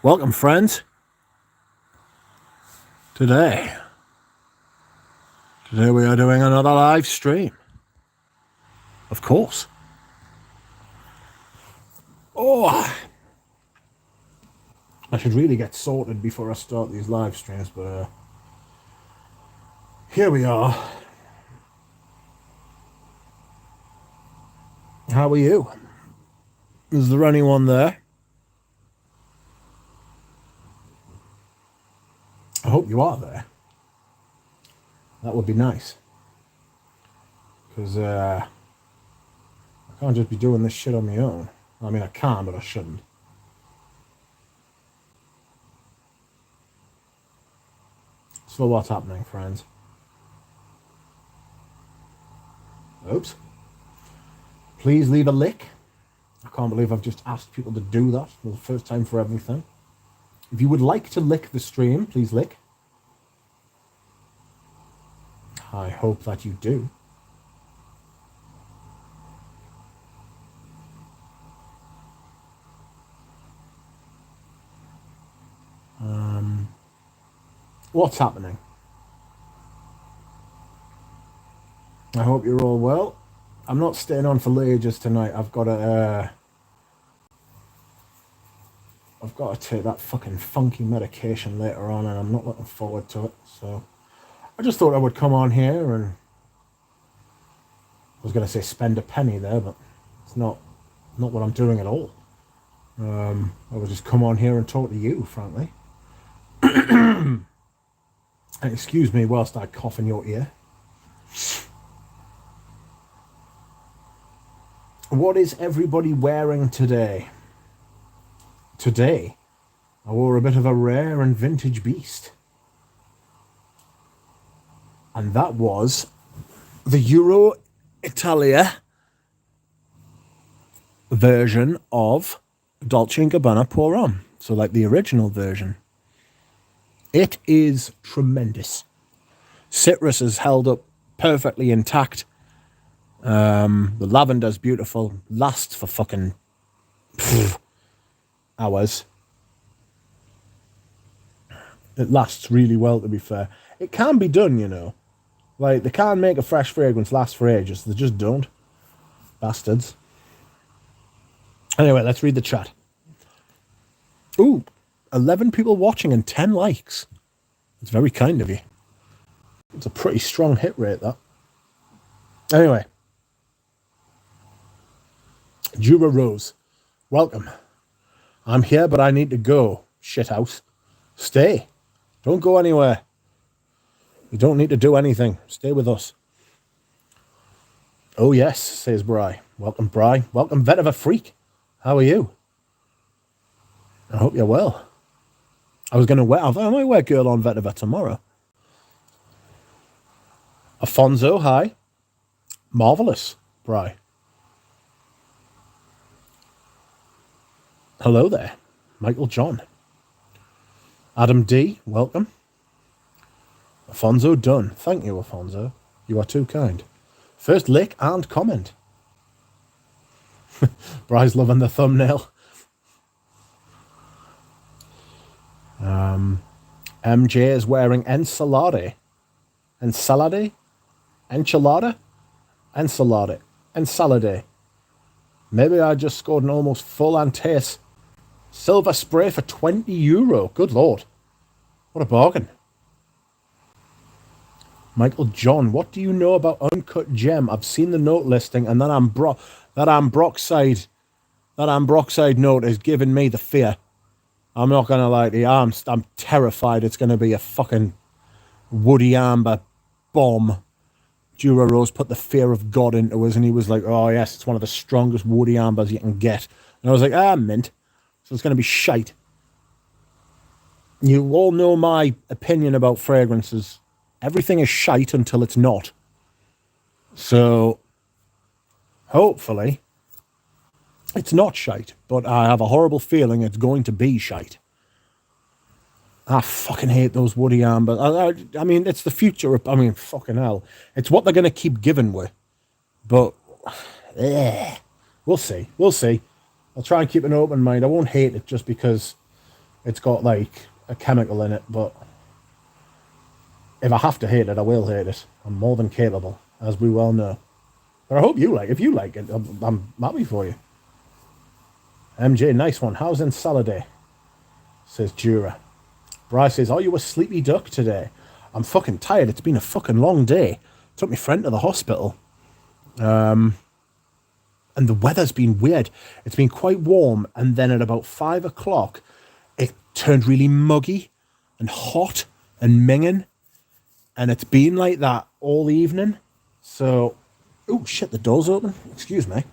Welcome, friends. Today we are doing another live stream. Of course. Oh, I should really get sorted before I start these live streams, but here we are. How are you? Is there anyone there? I hope you are there. That would be nice. Because I can't just be doing this shit on my own. I mean, I can, but I shouldn't. So what's happening, friends? Oops. Please leave a lick. I can't believe I've just asked people to do that for the first time for everything. If you would like to lick the stream, please lick. I hope that you do. What's happening? I hope you're all well. I'm not staying on for ages tonight. I've got to take that fucking funky medication later on, and I'm not looking forward to it. So I just thought I would come on here and I was going to say spend a penny there, but it's not what I'm doing at all. I would just come on here and talk to you, frankly. And excuse me whilst I cough in your ear. What is everybody wearing today? Today, I wore a bit of a rare and vintage beast. And that was the Euro Italia version of Dolce & Gabbana Pour Homme. So like the original version. It is tremendous. Citrus is held up perfectly intact. The lavender's beautiful. Lasts for fucking hours. It lasts really well, to be fair. It can be done, you know. Like, they can make a fresh fragrance last for ages. They just don't. Bastards. Anyway, let's read the chat. Ooh, 11 people watching and 10 likes. It's very kind of you. It's a pretty strong hit rate, that. Anyway. Jura Rose. Welcome. I'm here, but I need to go. Shithouse. Stay. Don't go anywhere. You don't need to do anything. Stay with us. Oh, yes, says Bry. Welcome, Bry. Welcome, Vet of a Freak. How are you? I hope you're well. I might wear Girl on Vet of a tomorrow. Afonso, hi. Marvelous, Bry. Hello there. Michael John. Adam D, welcome. Afonso Dunn. Thank you, Afonso. You are too kind. First lick and comment. Bry's loving the thumbnail. MJ is wearing ensalade. Ensalade? Enchilada? Ensalade. Ensalade. Maybe I just scored an almost full Antaeus silver spray for €20. Good Lord. What a bargain. Michael John, what do you know about Uncut Gem? I've seen the note listing, and that ambroxide note is giving me the fear. I'm not going to lie to you. I'm terrified it's going to be a fucking Woody Amber bomb. Jura Rose put the fear of God into us, and he was like, oh, yes, it's one of the strongest Woody Ambers you can get. And I was like, mint. So it's going to be shite. You all know my opinion about fragrances. Everything is shite until it's not. So, hopefully, it's not shite. But I have a horrible feeling it's going to be shite. I fucking hate those Woody Amber. I mean, it's the future. I mean, fucking hell. It's what they're going to keep giving with. But, we'll see. We'll see. I'll try and keep an open mind. I won't hate it just because It's got like a chemical in it, but if I have to hate it, I will hate it. I'm more than capable, as we well know. But I hope you like it. If you like it, I'm happy for you. MJ, nice one. How's Ensalade? Says Jura. Bryce says, are you a sleepy duck today? I'm fucking tired. It's been a fucking long day. Took my friend to the hospital. And the weather's been weird. It's been quite warm, and then at about 5 o'clock, it turned really muggy and hot and minging, and it's been like that all evening. So, oh shit, the door's open. Excuse me.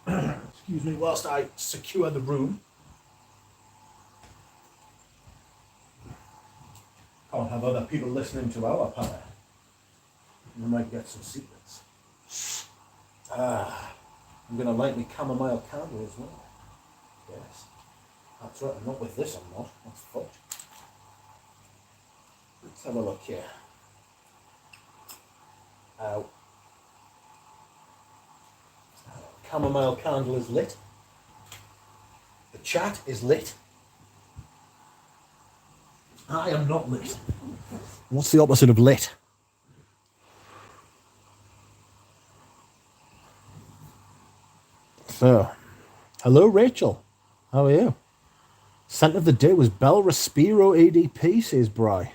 Excuse me whilst I secure the room. Can't have other people listening to our power. We might get some secrets. I'm going to light me chamomile candle as well. Yes. That's right, not with this I'm not. That's fucked. Let's have a look here. Ow. Chamomile candle is lit. The chat is lit. I am not lit. What's the opposite of lit? So, hello Rachel. How are you? Scent of the day was Bel Respiro ADP, says Bry.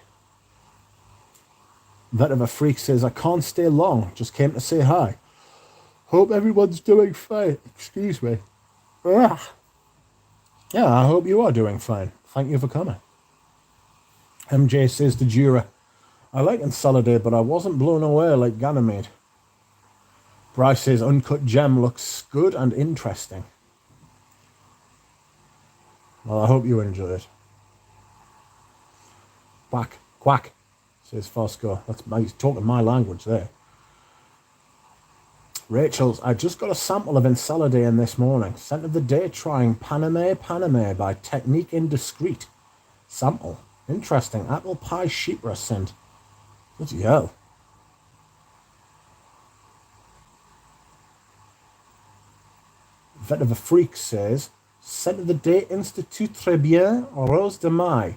Vet of a Freak says, I can't stay long. Just came to say hi. Hope everyone's doing fine. Excuse me. Yeah, I hope you are doing fine. Thank you for coming. MJ says to Jura, I like Ensalade, but I wasn't blown away like Ganymede. Bryce says, Uncut Gem looks good and interesting. Well, I hope you enjoy it. Quack, quack, says Fosco. He's talking my language there. Rachel's, I just got a sample of Ensalade in this morning. Scent of the day trying Paname by Technique Indiscreet. Sample. Interesting. Apple pie sheepra scent. Bloody hell. Vet of a Freak says, Scent of the day Institut Très Bien Rose de Mai.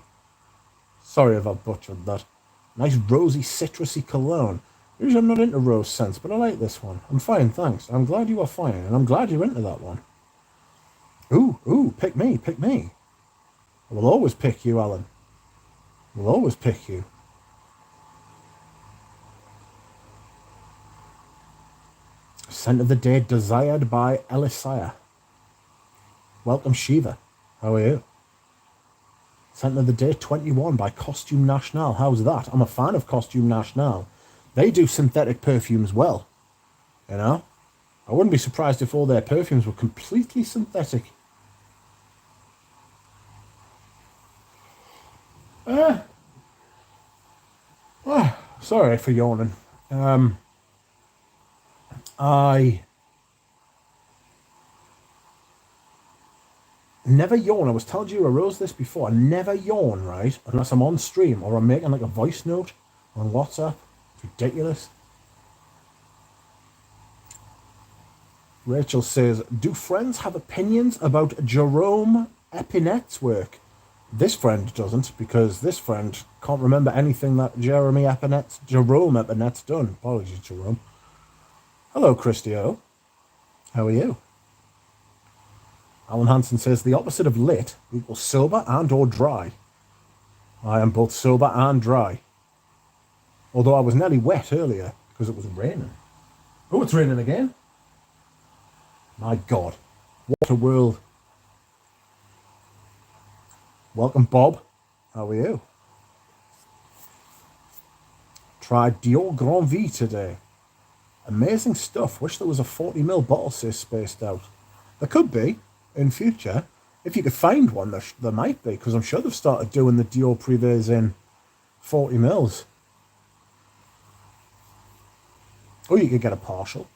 Sorry if I butchered that. Nice rosy citrusy cologne. Usually I'm not into rose scents, but I like this one. I'm fine, thanks. I'm glad you are fine, and I'm glad you're into that one. Ooh, pick me, pick me. I will always pick you, Alan. We'll always pick you. Scent of the day desired by Elisaya. Welcome, Shiva. How are you? Scent of the day 21 by Costume National. How's that? I'm a fan of Costume National. They do synthetic perfumes well. You know? I wouldn't be surprised if all their perfumes were completely synthetic. Sorry for yawning. I never yawn. I was telling you, I rose this before. I never yawn, right? Unless I'm on stream or I'm making like a voice note on WhatsApp. It's ridiculous. Rachel says, do friends have opinions about Jerome Epinet's work? This friend doesn't, because this friend can't remember anything that Jerome Epinet's done. Apologies, Jerome. Hello, Christio. How are you? Alan Hansen says, the opposite of lit equals sober and or dry. I am both sober and dry. Although I was nearly wet earlier because it was raining. Oh, it's raining again. My God. What a world. Welcome, Bob. How are you? Tried Dior Grand V today. Amazing stuff. Wish there was a 40ml bottle, says Spaced Out. There could be in future. If you could find one, there might be, because I'm sure they've started doing the Dior Privés in 40mls. Or you could get a partial.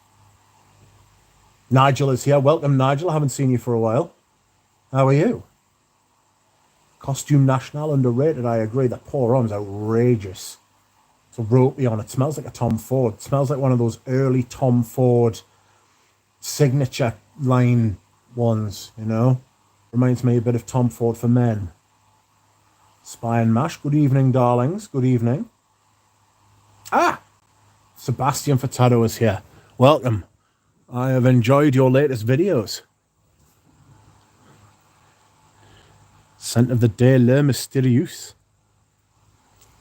Nigel is here. Welcome, Nigel. I haven't seen you for a while. How are you? Costume National underrated, I agree. That pour on is outrageous. It's a ropey on. It smells like a Tom Ford. It smells like one of those early Tom Ford signature line ones, you know? Reminds me a bit of Tom Ford for Men. Spy and Mash, good evening, darlings. Good evening. Ah! Sebastian Furtado is here. Welcome. I have enjoyed your latest videos. Scent of the day, Le Mysterieux.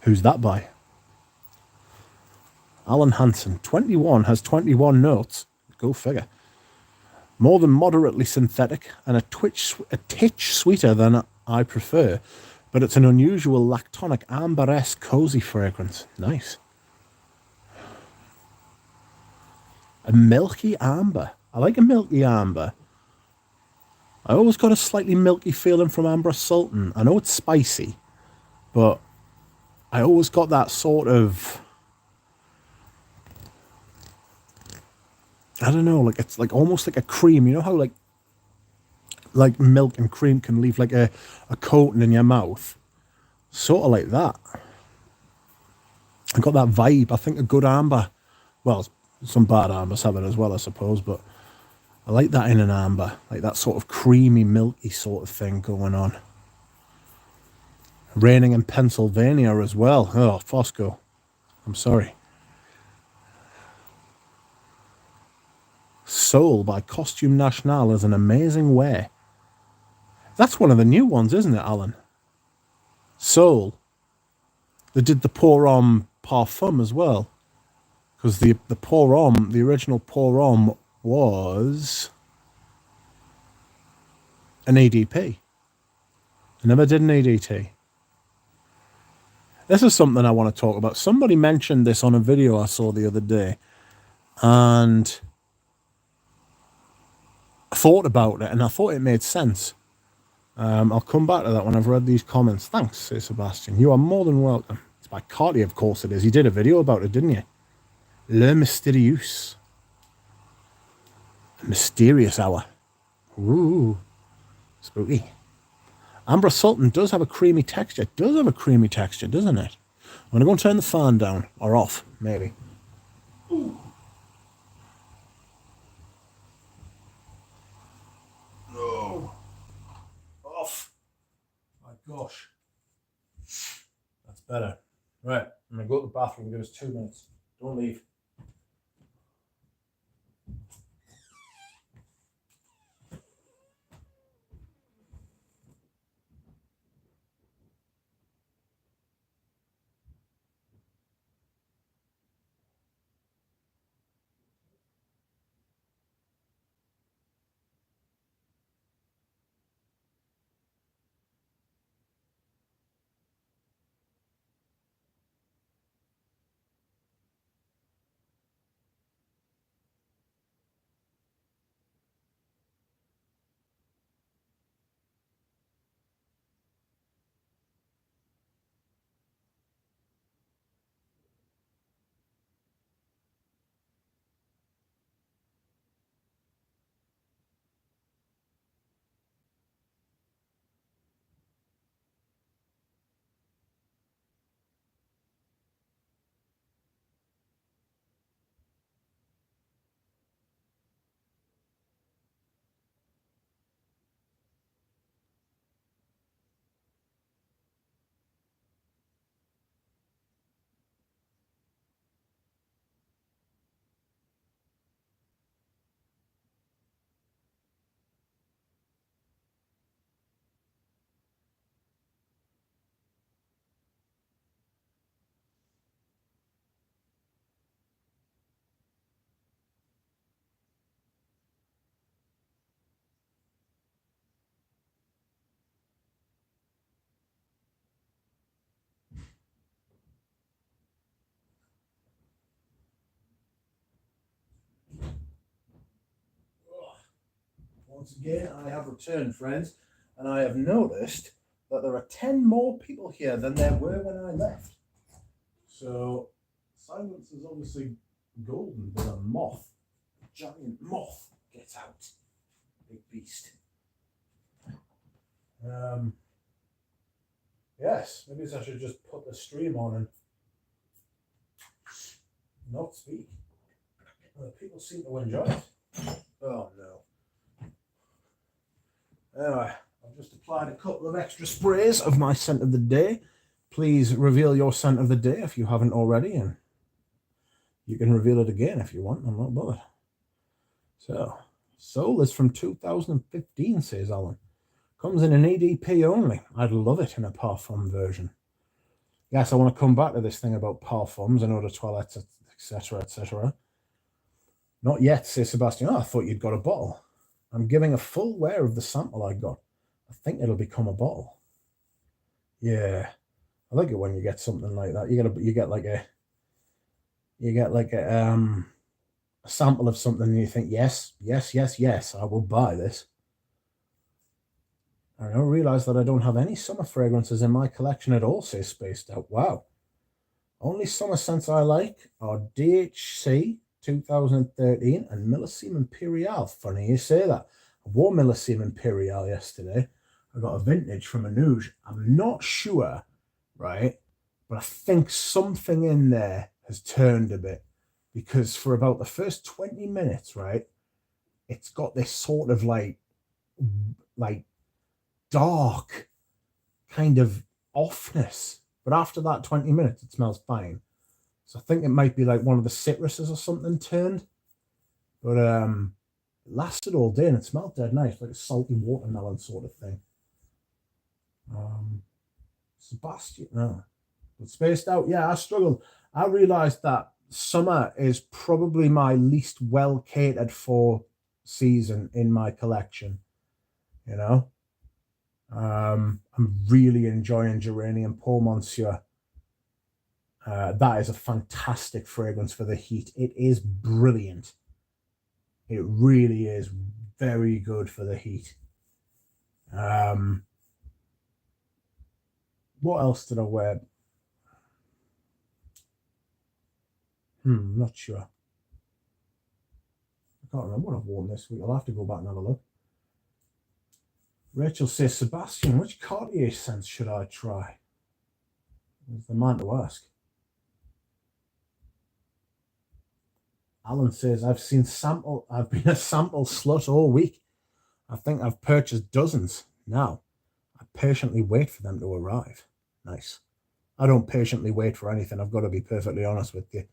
Who's that by? Alan Hansen, 21, has 21 notes. Go figure. More than moderately synthetic and a titch sweeter than I prefer, but it's an unusual lactonic amber-esque cozy fragrance. Nice. A milky amber. I like a milky amber. I always got a slightly milky feeling from Amber Sultan. I know it's spicy, but I always got that sort of, I don't know, like it's like almost like a cream. You know how like milk and cream can leave like a coating in your mouth? Sort of like that. I got that vibe. I think a good amber, well, some bad ambers have it as well, I suppose, but I like that in an amber, like that sort of creamy, milky sort of thing going on. Raining in Pennsylvania as well. Oh, Fosco. I'm sorry. Soul by Costume National is an amazing way. That's one of the new ones, isn't it, Alan? Soul. They did the Pour Homme Parfum as well. Because the Pour Homme, the original Pour Homme was an EDP. I never did an EDT. This is something I want to talk about. Somebody mentioned this on a video I saw the other day. And I thought about it and I thought it made sense. I'll come back to that when I've read these comments. Thanks, say Sebastian. You are more than welcome. It's by Cartier, of course it is. You did a video about it, didn't you? Le Mysterieux. A mysterious hour. Ooh. Spooky. Amber Sultan does have a creamy texture. It does have a creamy texture, doesn't it? I'm going to go and turn the fan down. Or off, maybe. Ooh. No. Off. My gosh. That's better. Right. I'm going to go to the bathroom. Give us 2 minutes. Don't leave. Once again, I have returned, friends, and I have noticed that there are 10 more people here than there were when I left. So, silence is obviously golden, but a moth, a giant moth, gets out. Big beast. Yes, maybe I should just put the stream on and not speak. People seem to enjoy it. Oh no. Anyway, I've just applied applied a couple of extra sprays of my scent of the day. Please reveal your scent of the day if you haven't already, and you can reveal it again if you want. I'm not bothered. So, Soul is from 2015, says Alan. Comes in an EDP only. I'd love it in a parfum version. Yes, I want to come back to this thing about parfums and eau de toilette, etc., etc. Not yet, says Sebastian. Oh, I thought you'd got a bottle. I'm giving a full wear of the sample I got. I think it'll become a bottle. Yeah, I like it when you get something like that. You get like a sample of something and you think, yes, I will buy this. I now realize that I don't have any summer fragrances in my collection at all, says Spaced Out. Wow. Only summer scents I like are DHC 2013 and Millésime Imperial. Funny you say that. I wore Millésime Imperial yesterday. I got a vintage from Anouge. I'm not sure, right? But I think something in there has turned a bit, because for about the first 20 minutes, right, it's got this sort of like dark kind of offness. But after that 20 minutes, it smells fine. So I think it might be like one of the citruses or something turned. But it lasted all day and it smelled dead nice, like a salty watermelon sort of thing. Sebastian, no. But Spaced Out, yeah, I struggled. I realized that summer is probably my least well catered for season in my collection. You know? I'm really enjoying Geranium Paul Monsieur. That is a fantastic fragrance for the heat. It is brilliant. It really is very good for the heat. What else did I wear? Not sure. I can't remember what I've worn this week. I'll have to go back and have a look. Rachel says, Sebastian, which Cartier scents should I try? There's the man to ask. Alan says, I've been a sample slut all week. I think I've purchased dozens. Now, I patiently wait for them to arrive. Nice. I don't patiently wait for anything. I've got to be perfectly honest with you.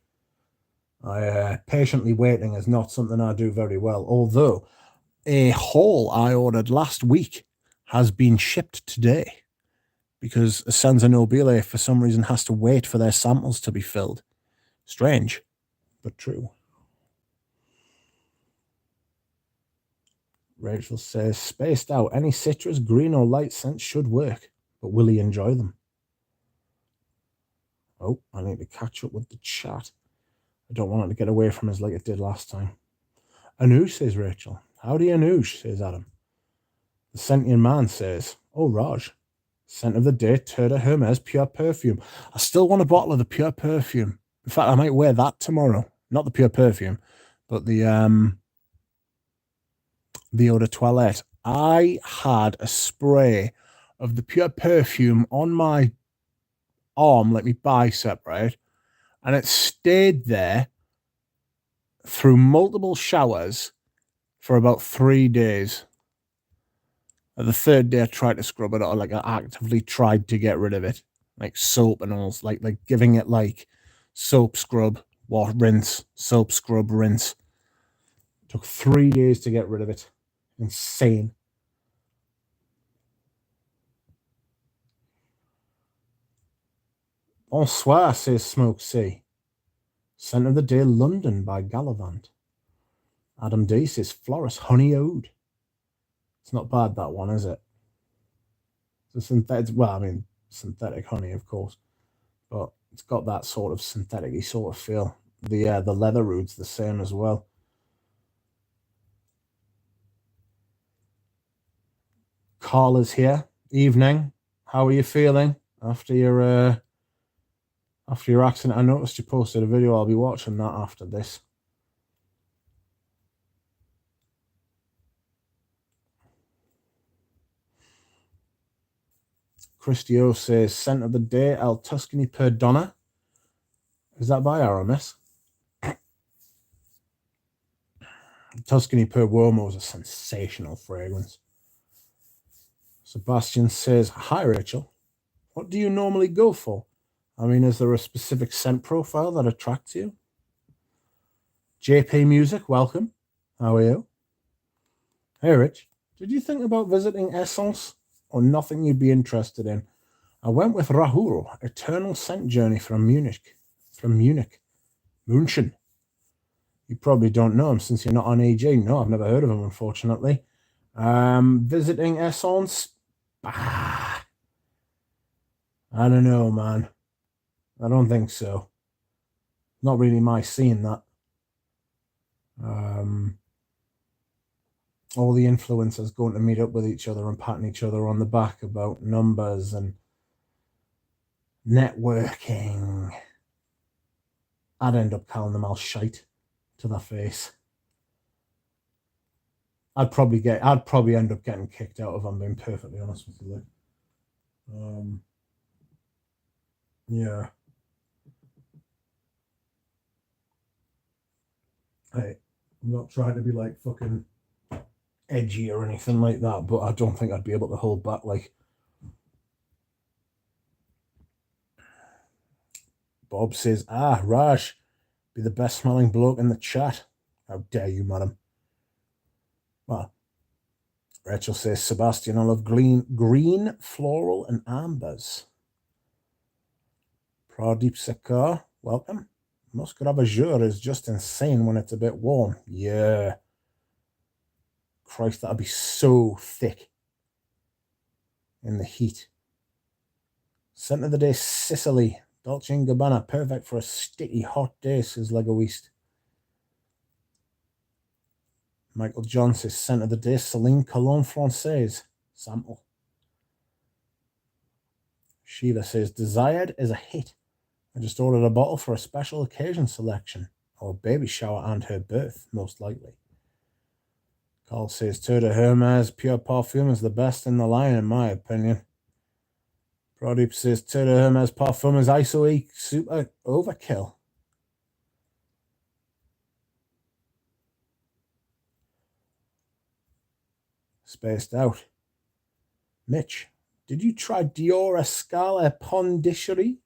Patiently waiting is not something I do very well. Although a haul I ordered last week has been shipped today, because Essenza Nobile for some reason has to wait for their samples to be filled. Strange, but true. Rachel says, Spaced Out. Any citrus, green or light scents should work, but will he enjoy them? Oh, I need to catch up with the chat. I don't want it to get away from us like it did last time. Anoush, says Rachel. Howdy, Anoush, says Adam. The Sentient Man says, oh, Raj. Scent of the day, Terre de Hermes Pure Perfume. I still want a bottle of the Pure Perfume. In fact, I might wear that tomorrow. Not the Pure Perfume, but the eau de toilette. I had a spray of the Pure Perfume on my arm, like my bicep, right? And it stayed there through multiple showers for about 3 days. And the third day I tried to scrub it out, like I actively tried to get rid of it, like soap and all, like giving it like soap scrub, rinse, soap scrub, rinse. Took 3 days to get rid of it. Insane. Bonsoir, says Smoke C. Scent of the Day, London by Gallivant. Adam D says Florist Honey Ode. It's not bad, that one, is it? It's a synthetic, well, I mean, synthetic honey, of course, but it's got that sort of synthetic-y sort of feel. The leather root's the same as well. Carl is here. Evening. How are you feeling after your accident? I noticed you posted a video. I'll be watching that after this. Christio says, Scent of the Day, El Tuscany per Donna. Is that by Aramis? Tuscany per Uomo is a sensational fragrance. Sebastian says, hi, Rachel. What do you normally go for? I mean, is there a specific scent profile that attracts you? JP Music, welcome. How are you? Hey, Rich. Did you think about visiting Essence or nothing you'd be interested in? I went with Rahul, Eternal Scent Journey from Munich. München. You probably don't know him since you're not on AG. No, I've never heard of him, unfortunately. Visiting Essence? I don't know, man. I don't think so. Not really my scene, that. All the influencers going to meet up with each other and patting each other on the back about numbers and networking. I'd end up calling them all shite to their face. I'd probably end up getting kicked out if I'm being perfectly honest with you. Yeah. Hey, I'm not trying to be like fucking edgy or anything like that, but I don't think I'd be able to hold back. Like, Bob says, Raj, be the best smelling bloke in the chat. How dare you, madam? Well, Rachel says, Sebastian, I love green, floral, and ambers. Pradeep Sekar, welcome. Muscat Azure is just insane when it's a bit warm. Yeah. Christ, that'd be so thick in the heat. Scent of the day, Sicily. Dolce & Gabbana, perfect for a sticky hot day, says Lego East. Michael John says, scent of the day, Celine Cologne Française. Sample. Shiva says, Desired is a hit. I just ordered a bottle for a special occasion selection. Or baby shower and her birth, most likely. Carl says, Tour de Hermes Pure Parfum is the best in the line, in my opinion. Pradeep says, Tour de Hermes Parfum is ISO super overkill. Spaced out. Mitch, did you try Dior Escala Pondicherry?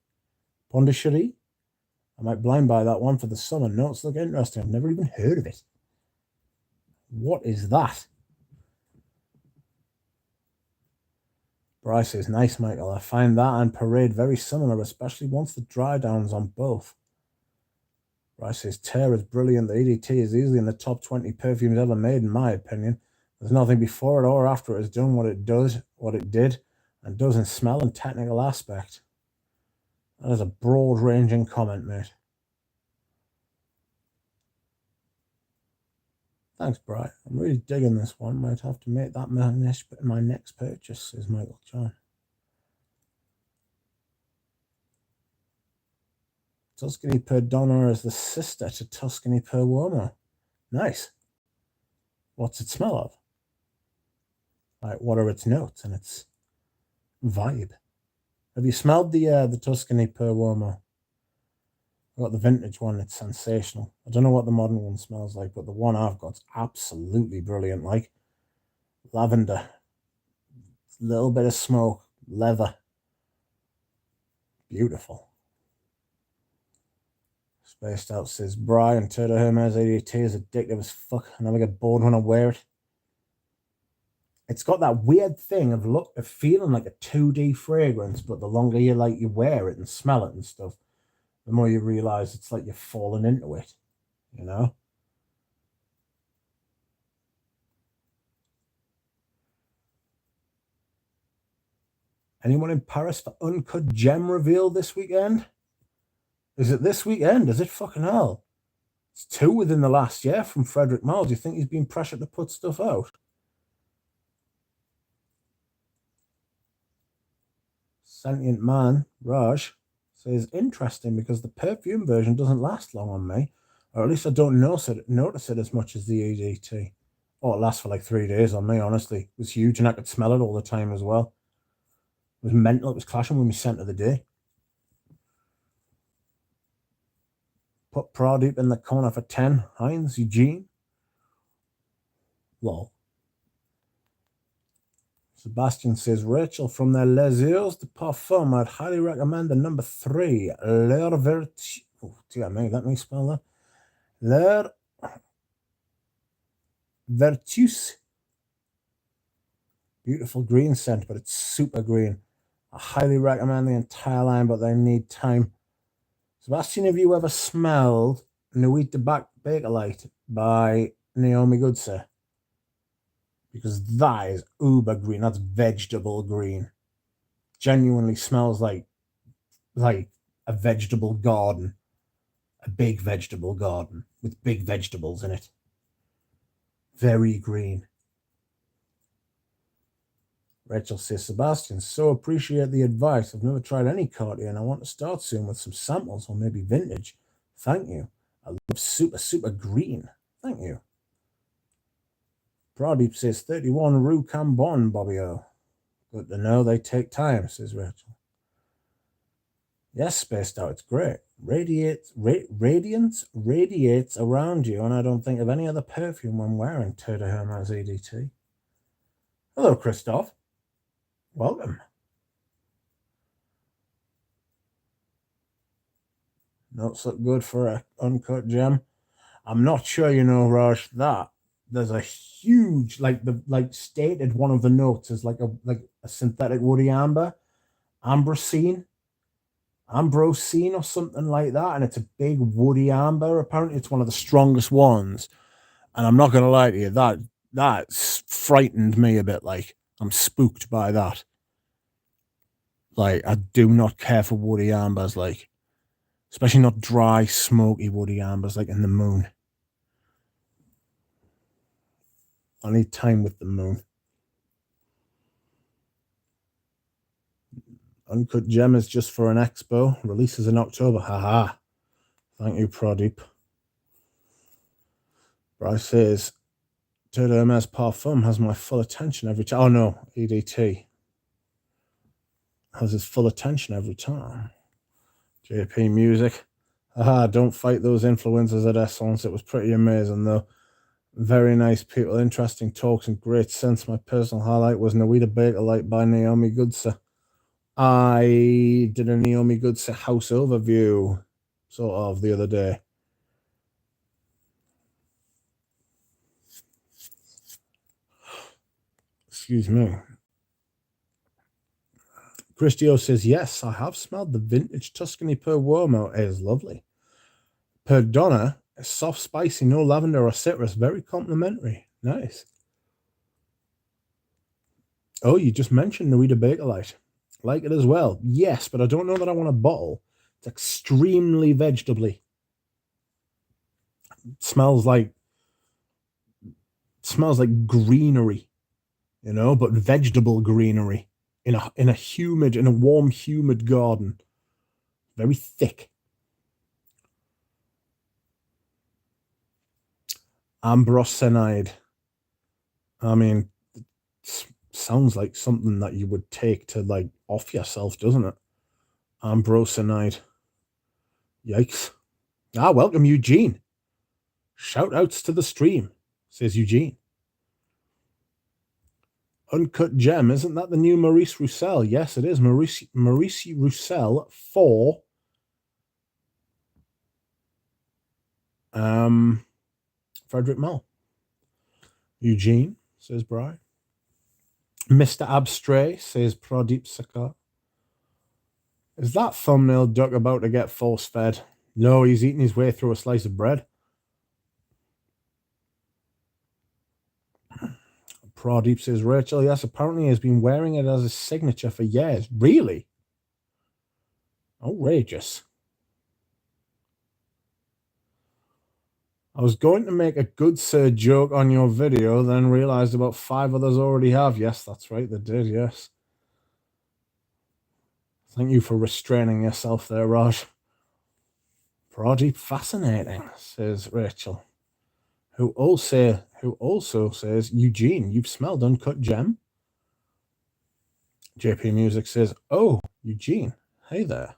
I might blind buy that one for the summer. Notes look interesting. I've never even heard of it. What is that? Bryce says, nice, Michael. I find that and Parade very similar, especially once the dry down's on both. Bryce says, Tear is brilliant. The EDT is easily in the top 20 perfumes ever made, in my opinion. There's nothing before it or after it has done what it did, and does in smell and technical aspect. That is a broad-ranging comment, mate. Thanks, Bri. I'm really digging this one. Might have to make that my next purchase, says Michael John. Tuscany per Donna is the sister to Tuscany per Uomo. Nice. What's it smell of? Like, what are its notes and its vibe? Have you smelled the Tuscany per Uomo? I got the vintage one. It's sensational. I don't know what the modern one smells like, but the one I've got's absolutely brilliant. Like lavender, a little bit of smoke, leather. Beautiful. Spaced Out says, Brian, Tour de Hermes ADT is addictive as fuck. I never get bored when I wear it. It's got that weird thing of feeling like a 2D fragrance, but the longer you wear it and smell it and stuff, the more you realize it's like you're falling into it, you know? Anyone in Paris for Uncut Gem reveal this weekend? Is it this weekend? Is it fucking hell? It's 2 within the last year from Frederick Miles. Do you think he's been pressured to put stuff out? Sentient Man, Raj, says, interesting because the perfume version doesn't last long on me. Or at least I don't notice it as much as the EDT. Oh, it lasts for like 3 days on me, honestly. It was huge and I could smell it all the time as well. It was mental. It was clashing with my scent of the day. Put Pradeep in the corner for 10. Heinz, Eugene. Lol. Sebastian says, Rachel, from their Les Eaux de Parfum, I'd highly recommend the number 3, L'air Vertu. Oh, dear me, let me spell that. L'air Vertus. Beautiful green scent, but it's super green. I highly recommend the entire line, but they need time. Sebastian, have you ever smelled Nuit de Bakelite by Naomi Goodsey? Because that is uber green. That's vegetable green. Genuinely smells like a vegetable garden. A big vegetable garden with big vegetables in it. Very green. Rachel says, Sebastian, so appreciate the advice. I've never tried any Cartier and I want to start soon with some samples or maybe vintage. Thank you. I love super green. Thank you. Pradeep says, 31 Rue Cambon, Bobby O. Good to know they take time, says Rachel. Yes, Spaced Out, it's great. Radiance radiates around you, and I don't think of any other perfume when wearing Terre de Hermes EDT. Hello, Christoph. Welcome. Notes look good for an uncut gem. I'm not sure, Raj, that there's a huge, stated one of the notes is like a synthetic woody amber, ambrosine or something like that, and it's a big woody amber. Apparently, it's one of the strongest ones. And I'm not gonna lie to you, that's frightened me a bit. Like, I'm spooked by that. Like, I do not care for woody ambers, like, especially not dry, smoky woody ambers, like in the moon. I need time with the moon. Uncut Gem is just for an expo. Releases in October. Haha. Thank you, Pradeep. Bryce says, Terre de Hermes Parfum has my full attention every time. Oh no, EDT has his full attention every time. JP Music. Haha, don't fight those influencers at Essence. It was pretty amazing though. Very nice people, interesting talks, and great sense. My personal highlight was Nuit de Bakelite by Naomi Goodsey. I did a Naomi Goodsey house overview sort of the other day. Excuse me. Christio says, yes, I have smelled the vintage Tuscany Per Uomo. It is lovely. Per Donna, soft, spicy, no lavender or citrus. Very complimentary. Nice. Oh, you just mentioned Nuit de Bakelite. Like it as well. Yes, but I don't know that I want a bottle. It's extremely vegetably. It smells like greenery, but vegetable greenery in a warm, humid garden. Very thick. Ambrosenide. I mean, it sounds like something that you would take to like off yourself, doesn't it? Ambrosenide. Yikes. Welcome, Eugene. Shout outs to the stream, says Eugene. Uncut Gem, isn't that the new Maurice Roussel? Yes, it is. Maurice Roussel for Frederick Mall. Eugene, says Bri. Mr. Abstray, says Pradeep Sakar. Is that thumbnail duck about to get force fed? No, he's eating his way through a slice of bread. Pradeep says, Rachel, yes, apparently he has been wearing it as a signature for years. Really? Outrageous. I was going to make a good sir joke on your video, then realized about 5 others already have. Yes, that's right, they did, yes. Thank you for restraining yourself there, Raj. Pradeep, fascinating, says Rachel. Who also says, Eugene, you've smelled Uncut Gem? JP Music says, oh, Eugene, hey there.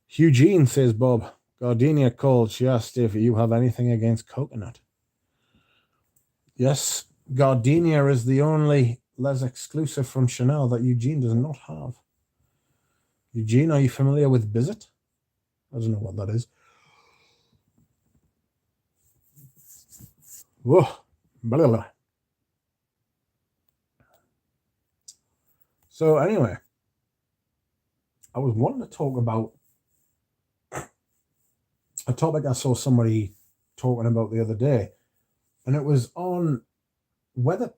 Eugene, says Bob. Gardenia called. She asked if you have anything against coconut. Yes, gardenia is the only Les exclusive from Chanel that Eugene does not have. Eugene, are you familiar with Bizet? I don't know what that is. Whoa. Blah, blah. So anyway, I was wanting to talk about a topic I saw somebody talking about the other day, and it was on whether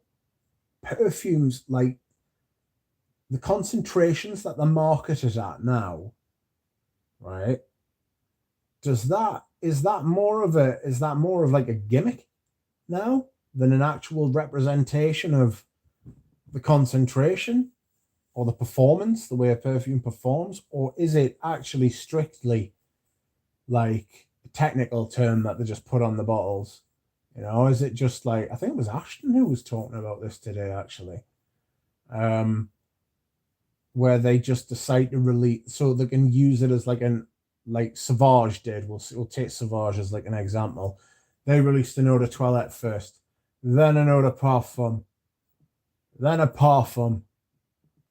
perfumes, like the concentrations that the market is at now, right? Is that more of like a gimmick now than an actual representation of the concentration or the performance, the way a perfume performs, or is it actually strictly like a technical term that they just put on the bottles? You know, is it just like, I think it was Ashton who was talking about this today, actually, where they just decide to release so they can use it as like Sauvage did. We'll take Sauvage as like an example. They released an eau de toilette first, then an eau de parfum, then a parfum,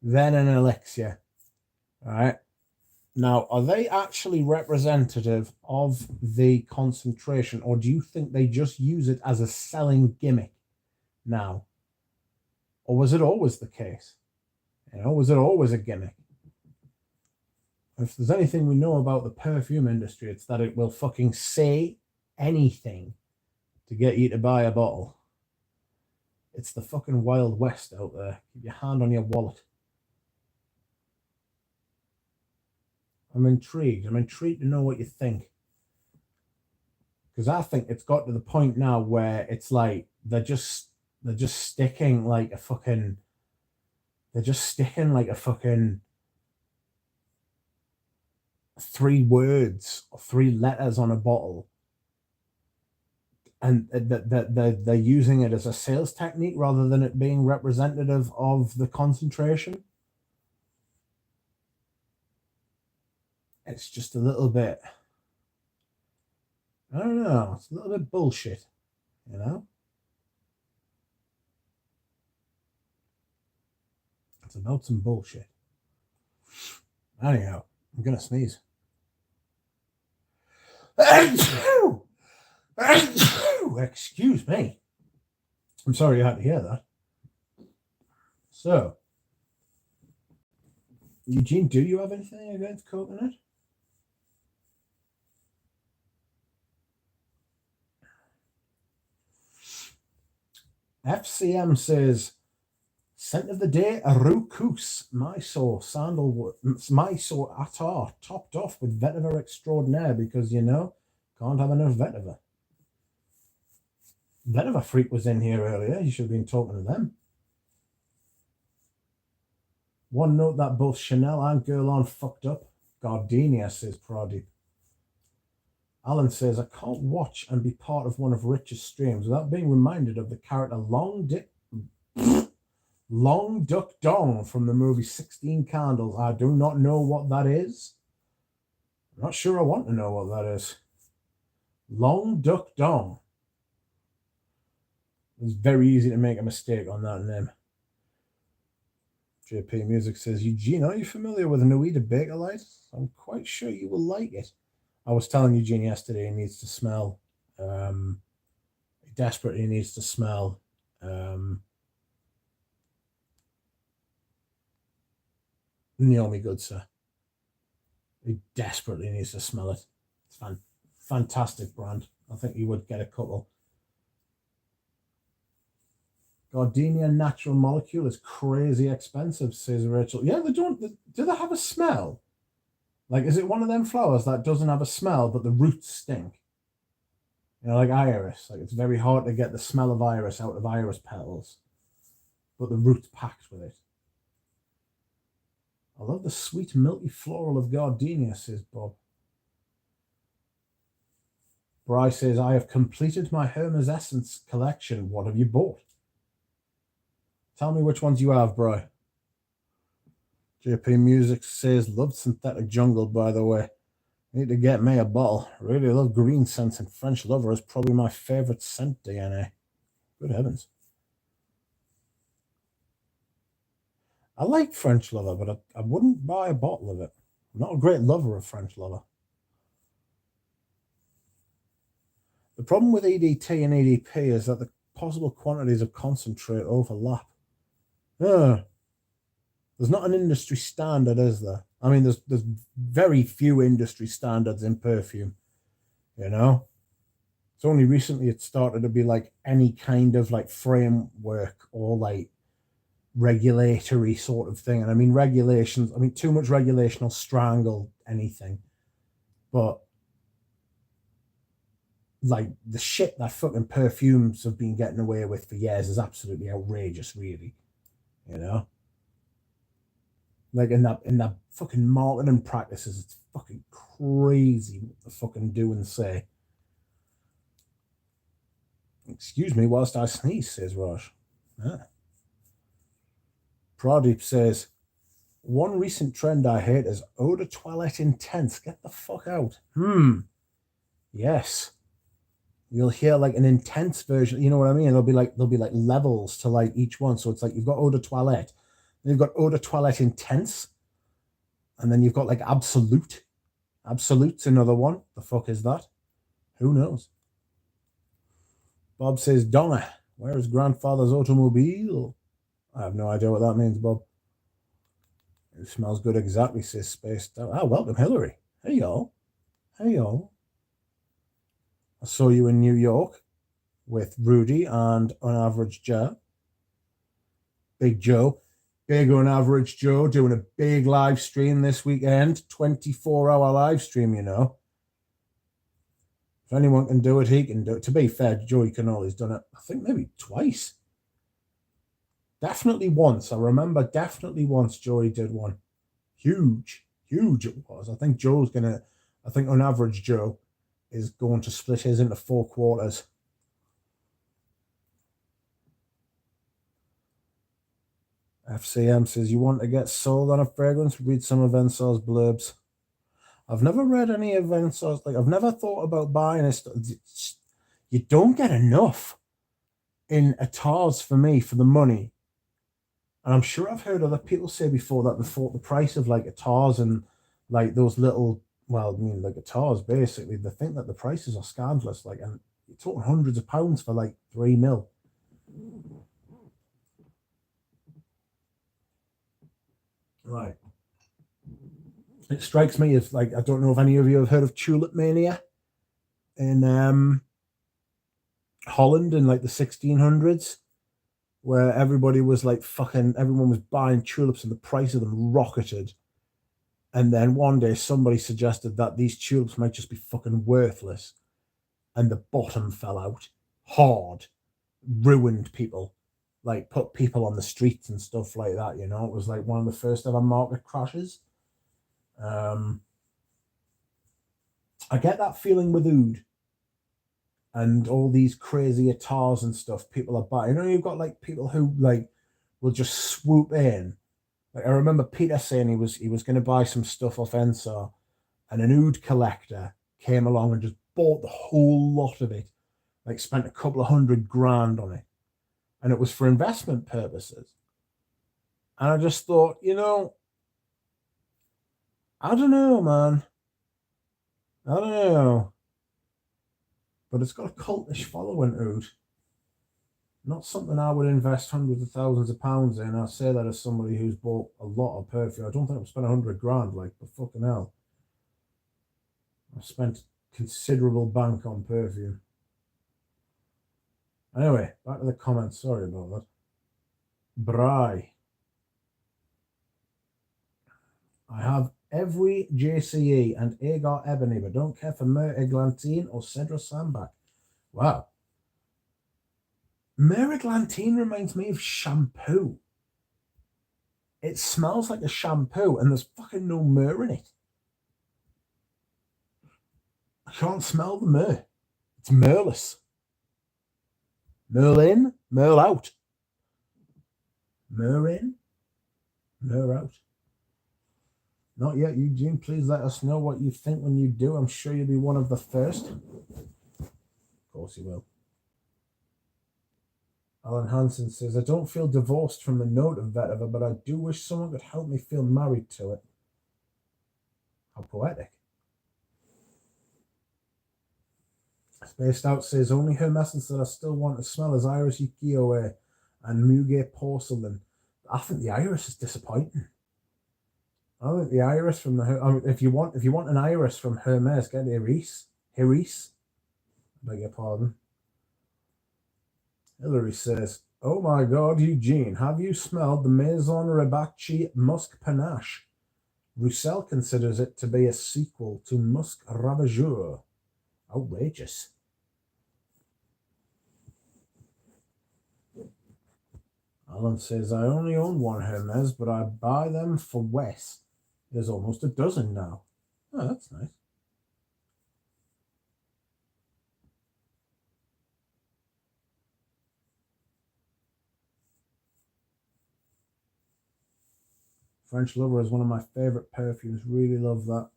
then an elixir. All right. Now, are they actually representative of the concentration, or do you think they just use it as a selling gimmick now? Or was it always the case? You know, was it always a gimmick? If there's anything we know about the perfume industry, it's that it will fucking say anything to get you to buy a bottle. It's the fucking Wild West out there. Keep your hand on your wallet. I'm intrigued. I'm intrigued to know what you think. Because I think it's got to the point now where it's like they're just sticking like a fucking 3 words or 3 letters on a bottle, and they're using it as a sales technique rather than it being representative of the concentration. It's just a little bit, I don't know, it's a little bit bullshit, you know? It's about some bullshit. Anyhow, I'm gonna sneeze. Excuse me. I'm sorry you had to hear that. So, Eugene, do you have anything against coconut? FCM says, scent of the day, Arucus, Mysore, sandalwood, Mysore attar, topped off with vetiver extraordinaire because, you know, can't have enough vetiver. Vetiver Freak was in here earlier. You should have been talking to them. One note that both Chanel and Guerlain fucked up. Gardenia, says Pradeep. Alan says, I can't watch and be part of one of Rich's streams without being reminded of the character Long Duck Dong from the movie 16 Candles. I do not know what that is. I'm not sure I want to know what that is. Long Duck Dong. It's very easy to make a mistake on that name. JP Music says, Eugene, are you familiar with Nuita Bakelite? I'm quite sure you will like it. I was telling Eugene yesterday he needs to smell, he desperately needs to smell Naomi Goodsir. He desperately needs to smell it. It's fantastic brand. I think he would get a couple. Gardenia Natural Molecule is crazy expensive, says Rachel. Yeah, they don't. Do they have a smell? Like, is it one of them flowers that doesn't have a smell, but the roots stink? You know, like iris. Like, it's very hard to get the smell of iris out of iris petals, but the root's packed with it. I love the sweet, milky floral of Gardenia, says Bob. Bryce says, I have completed my Hermes Essence collection. What have you bought? Tell me which ones you have, bro. JP Music says, loved Synthetic Jungle, by the way. Need to get me a bottle. Really love green scents, and French Lover is probably my favorite scent DNA. Good heavens. I like French leather, but I wouldn't buy a bottle of it. I'm not a great lover of French leather. The problem with EDT and EDP is that the possible quantities of concentrate overlap. There's not an industry standard, is there? I mean, there's very few industry standards in perfume, you know? It's only recently it started to be like any kind of like framework or like regulatory sort of thing. And I mean, regulations, I mean, too much regulation will strangle anything. But like the shit that fucking perfumes have been getting away with for years is absolutely outrageous, really. You know? Like in that fucking marketing practices, it's fucking crazy what they fucking do and say. Excuse me whilst I sneeze, says Raj. Ah. Pradeep says, one recent trend I hate is eau de toilette intense. Get the fuck out. Yes. You'll hear like an intense version. You know what I mean? There'll be like levels to like each one. So it's like you've got eau de toilette, then you've got eau de toilette intense, and then you've got like absolute. Absolute's another one. The fuck is that? Who knows? Bob says, Donna, where is grandfather's automobile? I have no idea what that means, Bob. It smells good exactly, says Space. Ah, welcome, Hillary. Hey, y'all. Hey, y'all. I saw you in New York with Rudy and On Average Joe. Big Joe. Big On Average Joe doing a big live stream this weekend. 24-hour live stream, you know. If anyone can do it, he can do it. To be fair, Joey Canoli's done it, I think maybe twice. Definitely once. I remember definitely once Joey did one. Huge it was. I think On Average Joe is going to split his into 4 quarters. FCM says, you want to get sold on a fragrance? Read some of Ensor's blurbs. I've never read any of Ensor's. Like, I've never thought about buying it. You don't get enough in Atars for me for the money. And I'm sure I've heard other people say before that they thought the price of like Atars and like those little, well, I mean, like Atars basically, they think that the prices are scandalous. Like, and you're talking hundreds of pounds for like 3 mil. Right. It strikes me as like, I don't know if any of you have heard of Tulip Mania in Holland in like the 1600s, where everybody was like everyone was buying tulips and the price of them rocketed. And then one day somebody suggested that these tulips might just be fucking worthless. And the bottom fell out hard, ruined people, like put people on the streets and stuff like that. You know, it was like one of the first ever market crashes. I get that feeling with oud and all these crazy Atars and stuff people are buying. You know, you've got like people who like will just swoop in. Like I remember Peter saying he was going to buy some stuff off Ensor, and an oud collector came along and just bought the whole lot of it. Like spent a couple of $100,000 on it, and it was for investment purposes. And I just thought, you know, I don't know, man. I don't know. But it's got a cultish following, oud. Not something I would invest hundreds of thousands of pounds in. I say that as somebody who's bought a lot of perfume. I don't think I've spent $100,000, like, but fucking hell. I've spent considerable bank on perfume. Anyway, back to the comments. Sorry about that. Bry. I have every JCE and Agar Ebony, but don't care for Mer Eglantine or Cedra Sambac. Wow. Mer Eglantine reminds me of shampoo. It smells like a shampoo, and there's fucking no myrrh in it. I can't smell the myrrh. It's myrrhless. Myrrh in, myrrh out. Myrrh in, myrrh out. Not yet, Eugene. Please let us know what you think when you do. I'm sure you'll be one of the first. Of course you will. Alan Hansen says, I don't feel divorced from the note of vetiver, but I do wish someone could help me feel married to it. How poetic. Spaced Out says, only Hermescence that I still want to smell is Iris Ukiyo-e and Muge Porcelain. I think the Iris is disappointing. I think the Iris from the... if you want an Iris from Hermes, get Iris. Iris. I beg your pardon. Hillary says, oh my God, Eugene, have you smelled the Maison Rebacci Musk Panache? Roussel considers it to be a sequel to Musk Ravageur. Outrageous. Alan says, I only own one Hermes, but I buy them for Wes. There's almost a dozen now. Oh, that's nice. French Lover is one of my favorite perfumes. Really love that.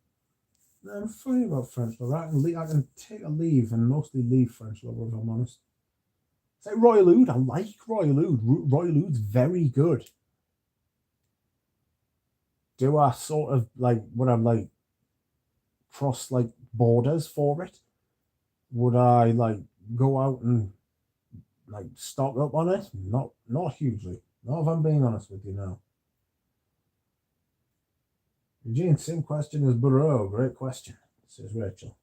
I'm funny about French Lover. I can take a leave and mostly leave French Lover, if I'm honest. Say Royal Oud. I like Royal Oud. Royal Oud's very good. Do I sort of like, would I like cross like borders for it? Would I like go out and like stock up on it? Not hugely. Not if I'm being honest with you now. Eugene, same question as Burrow. Great question, says Rachel.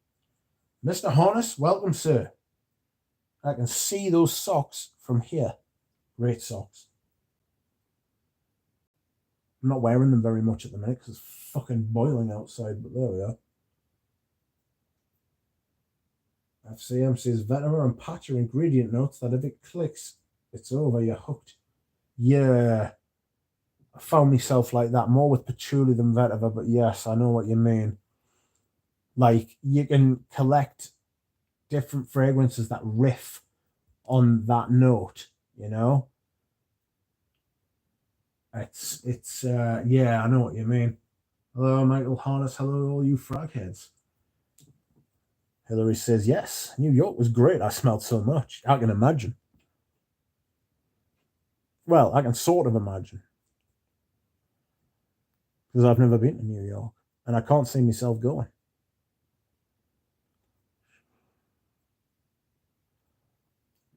Mr. Hornis, welcome, sir. I can see those socks from here. Great socks. I'm not wearing them very much at the minute because it's fucking boiling outside, but there we are. FCM says vetiver and patch are ingredient notes that if it clicks, it's over, you're hooked. Yeah. I found myself like that, more with patchouli than vetiver, but yes, I know what you mean. Like, you can collect different fragrances that riff on that note, you know? It's yeah, I know what you mean. Hello, Michael Harness. Hello, all you frag heads. Hillary says, yes, New York was great. I smelled so much. I can imagine. Well, I can sort of imagine. Because I've never been to New York. And I can't see myself going.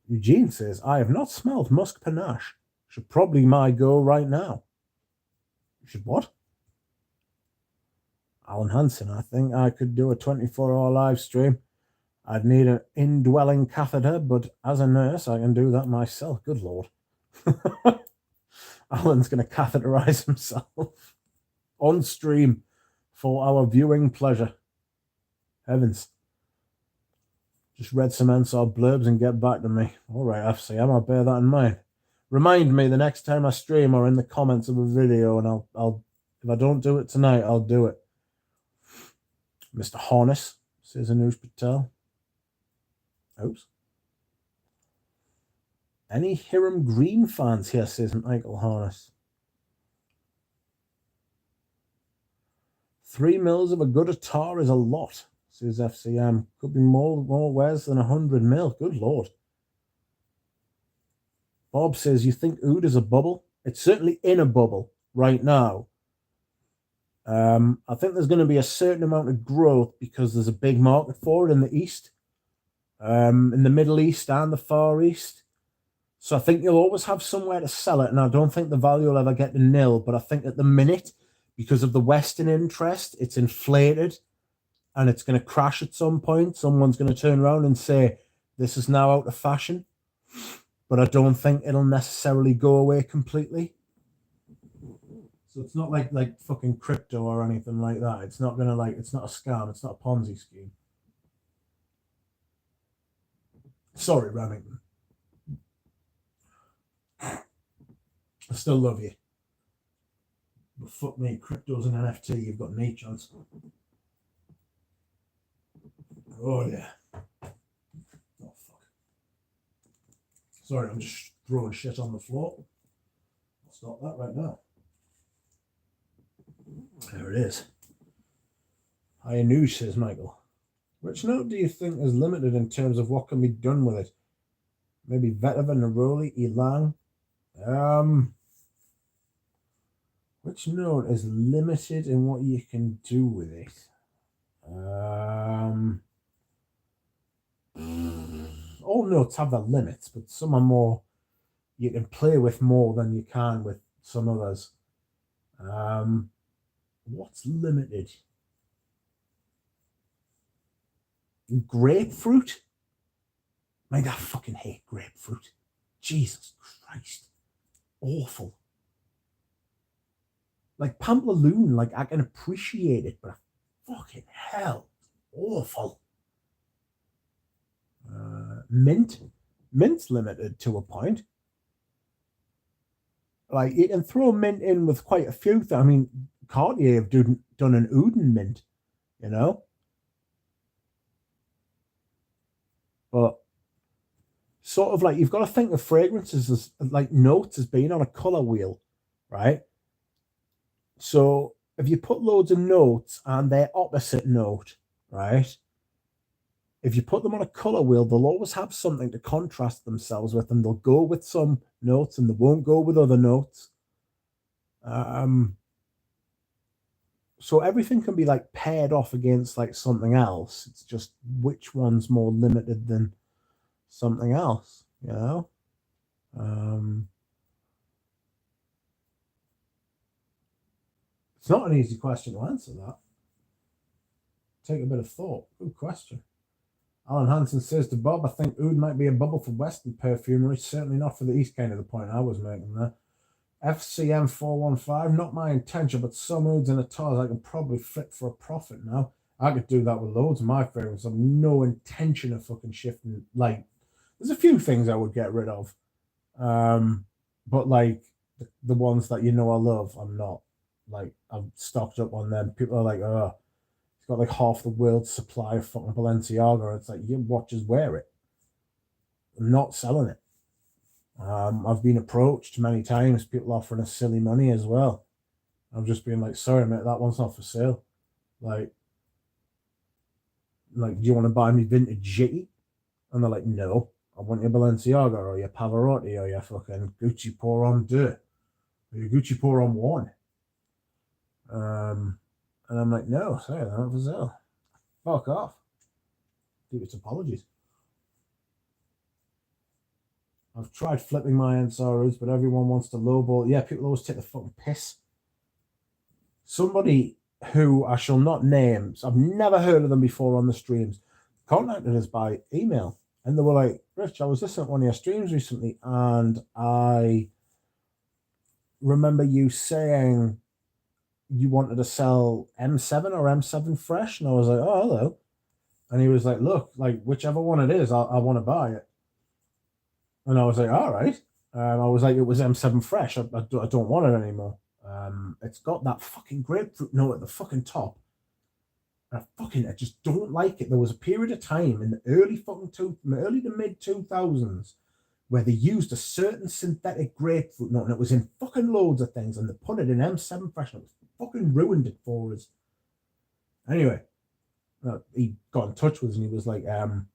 Eugene says, I have not smelled musk panache. Should probably my go right now. You should what? Alan Hansen, I think I could do a 24-hour live stream. I'd need an indwelling catheter, but as a nurse, I can do that myself. Good Lord. Alan's going to catheterize himself on stream for our viewing pleasure. Heavens. Just read some Ensor blurbs and get back to me. All right, FCM, I'll bear that in mind. Remind me the next time I stream or in the comments of a video, and I'll if I don't do it tonight, I'll do it. Mr. Hornis, says Anush Patel. Oops. Any Hiram Green fans here, says Michael Harness. 3 mils of a good attar is a lot, says FCM. Could be more wares than 100 mil. Good Lord. Bob says, you think oud is a bubble? It's certainly in a bubble right now. I think there's going to be a certain amount of growth because there's a big market for it in the East, in the Middle East and the Far East. So I think you'll always have somewhere to sell it, and I don't think the value will ever get to nil, but I think at the minute, because of the Western interest, it's inflated, and it's going to crash at some point. Someone's going to turn around and say, this is now out of fashion, but I don't think it'll necessarily go away completely. So it's not like fucking crypto or anything like that. It's not gonna it's not a scam. It's not a Ponzi scheme. Sorry, Remington. I still love you. But fuck me, crypto's an NFT. You've got no chance. Oh yeah. Oh fuck. Sorry, I'm just throwing shit on the floor. I'll stop that right now. There it is. Higher news, says Michael. Which note do you think is limited in terms of what can be done with it? Maybe Vetiver, Neroli, Ylang. Which note is limited in what you can do with it? All notes have their limits, but some are more, you can play with more than you can with some others. What's limited? Grapefruit? Mate, I fucking hate grapefruit. Jesus Christ. Awful. Like Pamplaloon, like I can appreciate it, but fucking hell, awful. Mint's limited to a point. Like you can throw mint in with quite a few things. I mean, Cartier have done an Uden mint, you know, but sort of like you've got to think of fragrances as like notes as being on a color wheel, right? So if you put loads of notes and their opposite note, right? If you put them on a color wheel, they'll always have something to contrast themselves with, and they'll go with some notes and they won't go with other notes. So everything can be like paired off against like something else. It's just which one's more limited than something else, you know? It's not an easy question to answer that. Take a bit of thought. Good question. Alan Hansen says to Bob, I think oud might be a bubble for Western perfumery, certainly not for the East, kind of the point I was making there. FCM 415, not my intention, but some ouds and atars I can probably flip for a profit now. I could do that with loads of my favorites. I've no intention of fucking shifting. Like, there's a few things I would get rid of. But like the ones that you know I love, I'm not. Like, I've stocked up on them. People are like, oh, he's got like half the world's supply of fucking Balenciaga. It's like, your watches wear it. I'm not selling it. I've been approached many times, people offering us silly money as well. I've just been like, sorry, mate, that one's not for sale. Like, do you want to buy me vintage Jitty? And they're like, no, I want your Balenciaga or your Pavarotti or your fucking Gucci Pour Homme 2 or your Gucci Pour Homme 1. And I'm like, no, sorry, they're not for sale. Fuck off. Deepest apologies. I've tried flipping my NSRs, but everyone wants to lowball. Yeah, people always take the fucking piss. Somebody who I shall not name, I've never heard of them before on the streams, contacted us by email. And they were like, Rich, I was listening to one of your streams recently, and I remember you saying you wanted to sell M7 or M7 Fresh. And I was like, oh, hello. And he was like, look, like, whichever one it is, I want to buy it. And I was like, all right. I was like, it was M7 Fresh. I don't want it anymore. It's got that fucking grapefruit note at the fucking top. And I just don't like it. There was a period of time in the early to mid 2000s where they used a certain synthetic grapefruit note, and it was in fucking loads of things, and they put it in M7 Fresh, and it fucking ruined it for us. Anyway, he got in touch with us, and he was like, how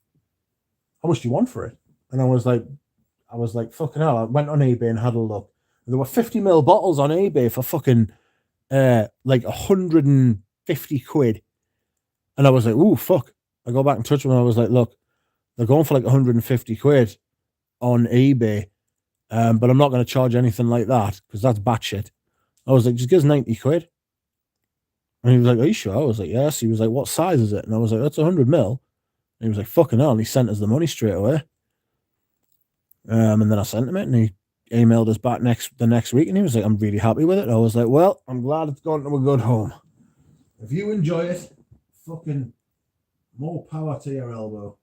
much do you want for it? And I was like, fucking hell. I went on eBay and had a look. There were 50ml bottles on eBay for fucking like 150 quid. And I was like, ooh, fuck. I go back and touch them, and I was like, look, they're going for like 150 quid on eBay, but I'm not going to charge anything like that because that's batshit. I was like, just give us 90 quid. And he was like, are you sure? I was like, yes. He was like, what size is it? And I was like, that's 100ml. And he was like, fucking hell. And he sent us the money straight away. And then I sent him it, and he emailed us back the next week, and he was like, I'm really happy with it. I was like, well, I'm glad it's gone to a good home. If you enjoy it, fucking more power to your elbow.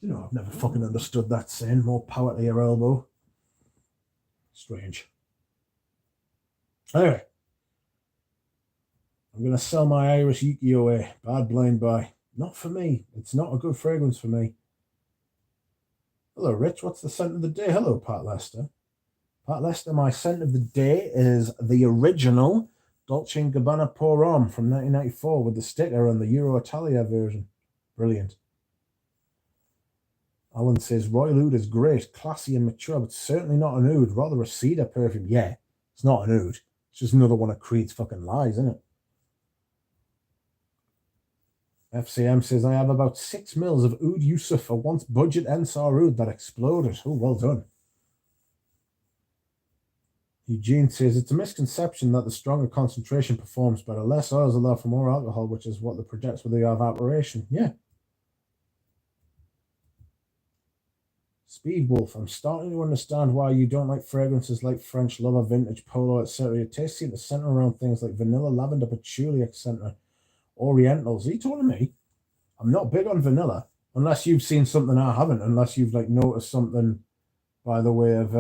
You know, I've never fucking understood that saying, more power to your elbow. Strange. Anyway, I'm going to sell my Iris Ukiyo-e. Bad blind buy. Not for me. It's not a good fragrance for me. Hello, Rich. What's the scent of the day? Hello, Pat Lester. Pat Lester, my scent of the day is the original Dolce & Gabbana Pour Homme from 1994 with the sticker and the Euro Italia version. Brilliant. Alan says, Royal Oud is great, classy and mature, but certainly not an oud, rather a cedar perfume. Yeah, it's not an oud. It's just another one of Creed's fucking lies, isn't it? FCM says, I have about 6 mils of Oud Yusuf, a once budget Ensar Oud that exploded. Oh, well done. Eugene says, it's a misconception that the stronger concentration performs better. Less oils allow for more alcohol, which is what the projects with the evaporation. Yeah. Speed Wolf, I'm starting to understand why you don't like fragrances like French Lover, Vintage, Polo, etc. Your tastes seem to center around things like vanilla, lavender, patchouli, etc. Orientals. Are you talking to me? I'm not big on vanilla, unless you've seen something I haven't, unless you've like noticed something by the way of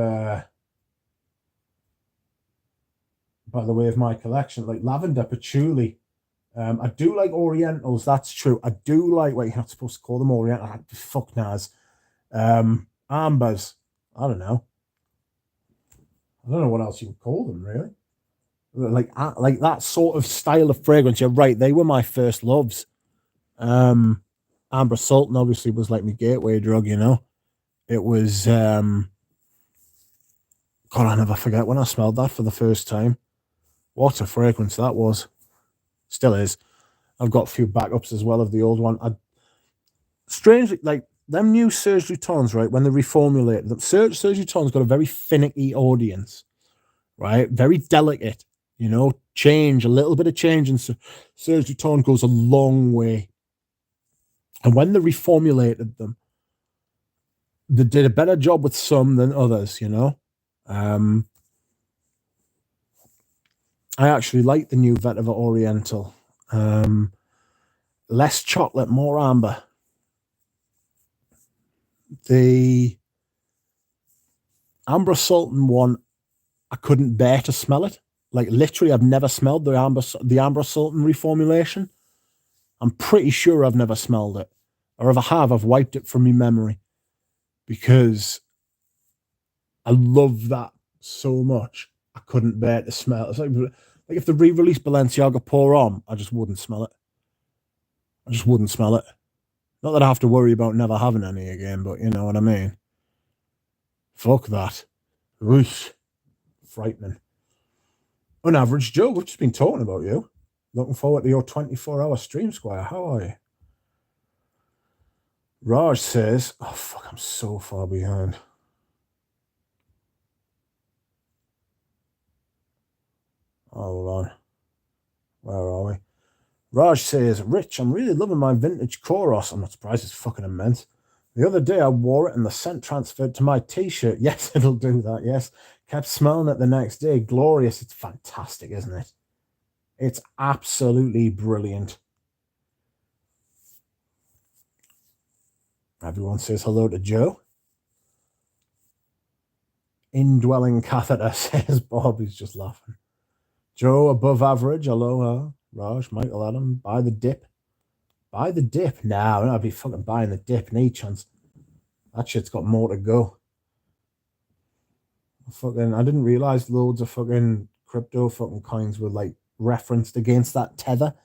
my collection, like lavender, patchouli. I do like Orientals, that's true. I do like, well, you're not supposed to call them Oriental. Fuck Naz. Ambers. I don't know. I don't know what else you would call them, really. Like that sort of style of fragrance. You're right. They were my first loves. Amber Sultan obviously was like my gateway drug. You know, it was. God, I never forget when I smelled that for the first time. What a fragrance that was. Still is. I've got a few backups as well of the old one. Strangely, like them new Serge Lutens, right? When they reformulated them, Serge Lutens got a very finicky audience, right? Very delicate, you know. Change, a little bit of change, and Serge Luton goes a long way. And when they reformulated them, they did a better job with some than others, you know. I actually like the new Vetiver Oriental. Less chocolate, more amber. The Amber Sultan one, I couldn't bear to smell it. Like literally, I've never smelled the Amber Sultan reformulation. I'm pretty sure I've never smelled it, or if I have, I've wiped it from my memory because I love that so much. I couldn't bear to smell. It's like if they re-released Balenciaga Pour On, I just wouldn't smell it. I just wouldn't smell it. Not that I have to worry about never having any again, but you know what I mean. Fuck that. Oosh. Frightening. On average, Joe, we've just been talking about you. Looking forward to your 24-hour stream, Squire. How are you? Raj says, oh, fuck, I'm so far behind. Hold on. Where are we? Raj says, Rich, I'm really loving my vintage Koros. I'm not surprised, it's fucking immense. The other day I wore it and the scent transferred to my t-shirt. Yes, it'll do that, yes. Kept smelling it the next day. Glorious. It's fantastic, isn't it? It's absolutely brilliant. Everyone says hello to Joe. Indwelling catheter, says Bob. He's just laughing. Joe, above average. Hello, Raj, Michael, Adam. Buy the dip. Buy the dip. Nah, I'd be fucking buying the dip. Any chance. That shit's got more to go. I didn't realize loads of fucking crypto fucking coins were like referenced against that tether.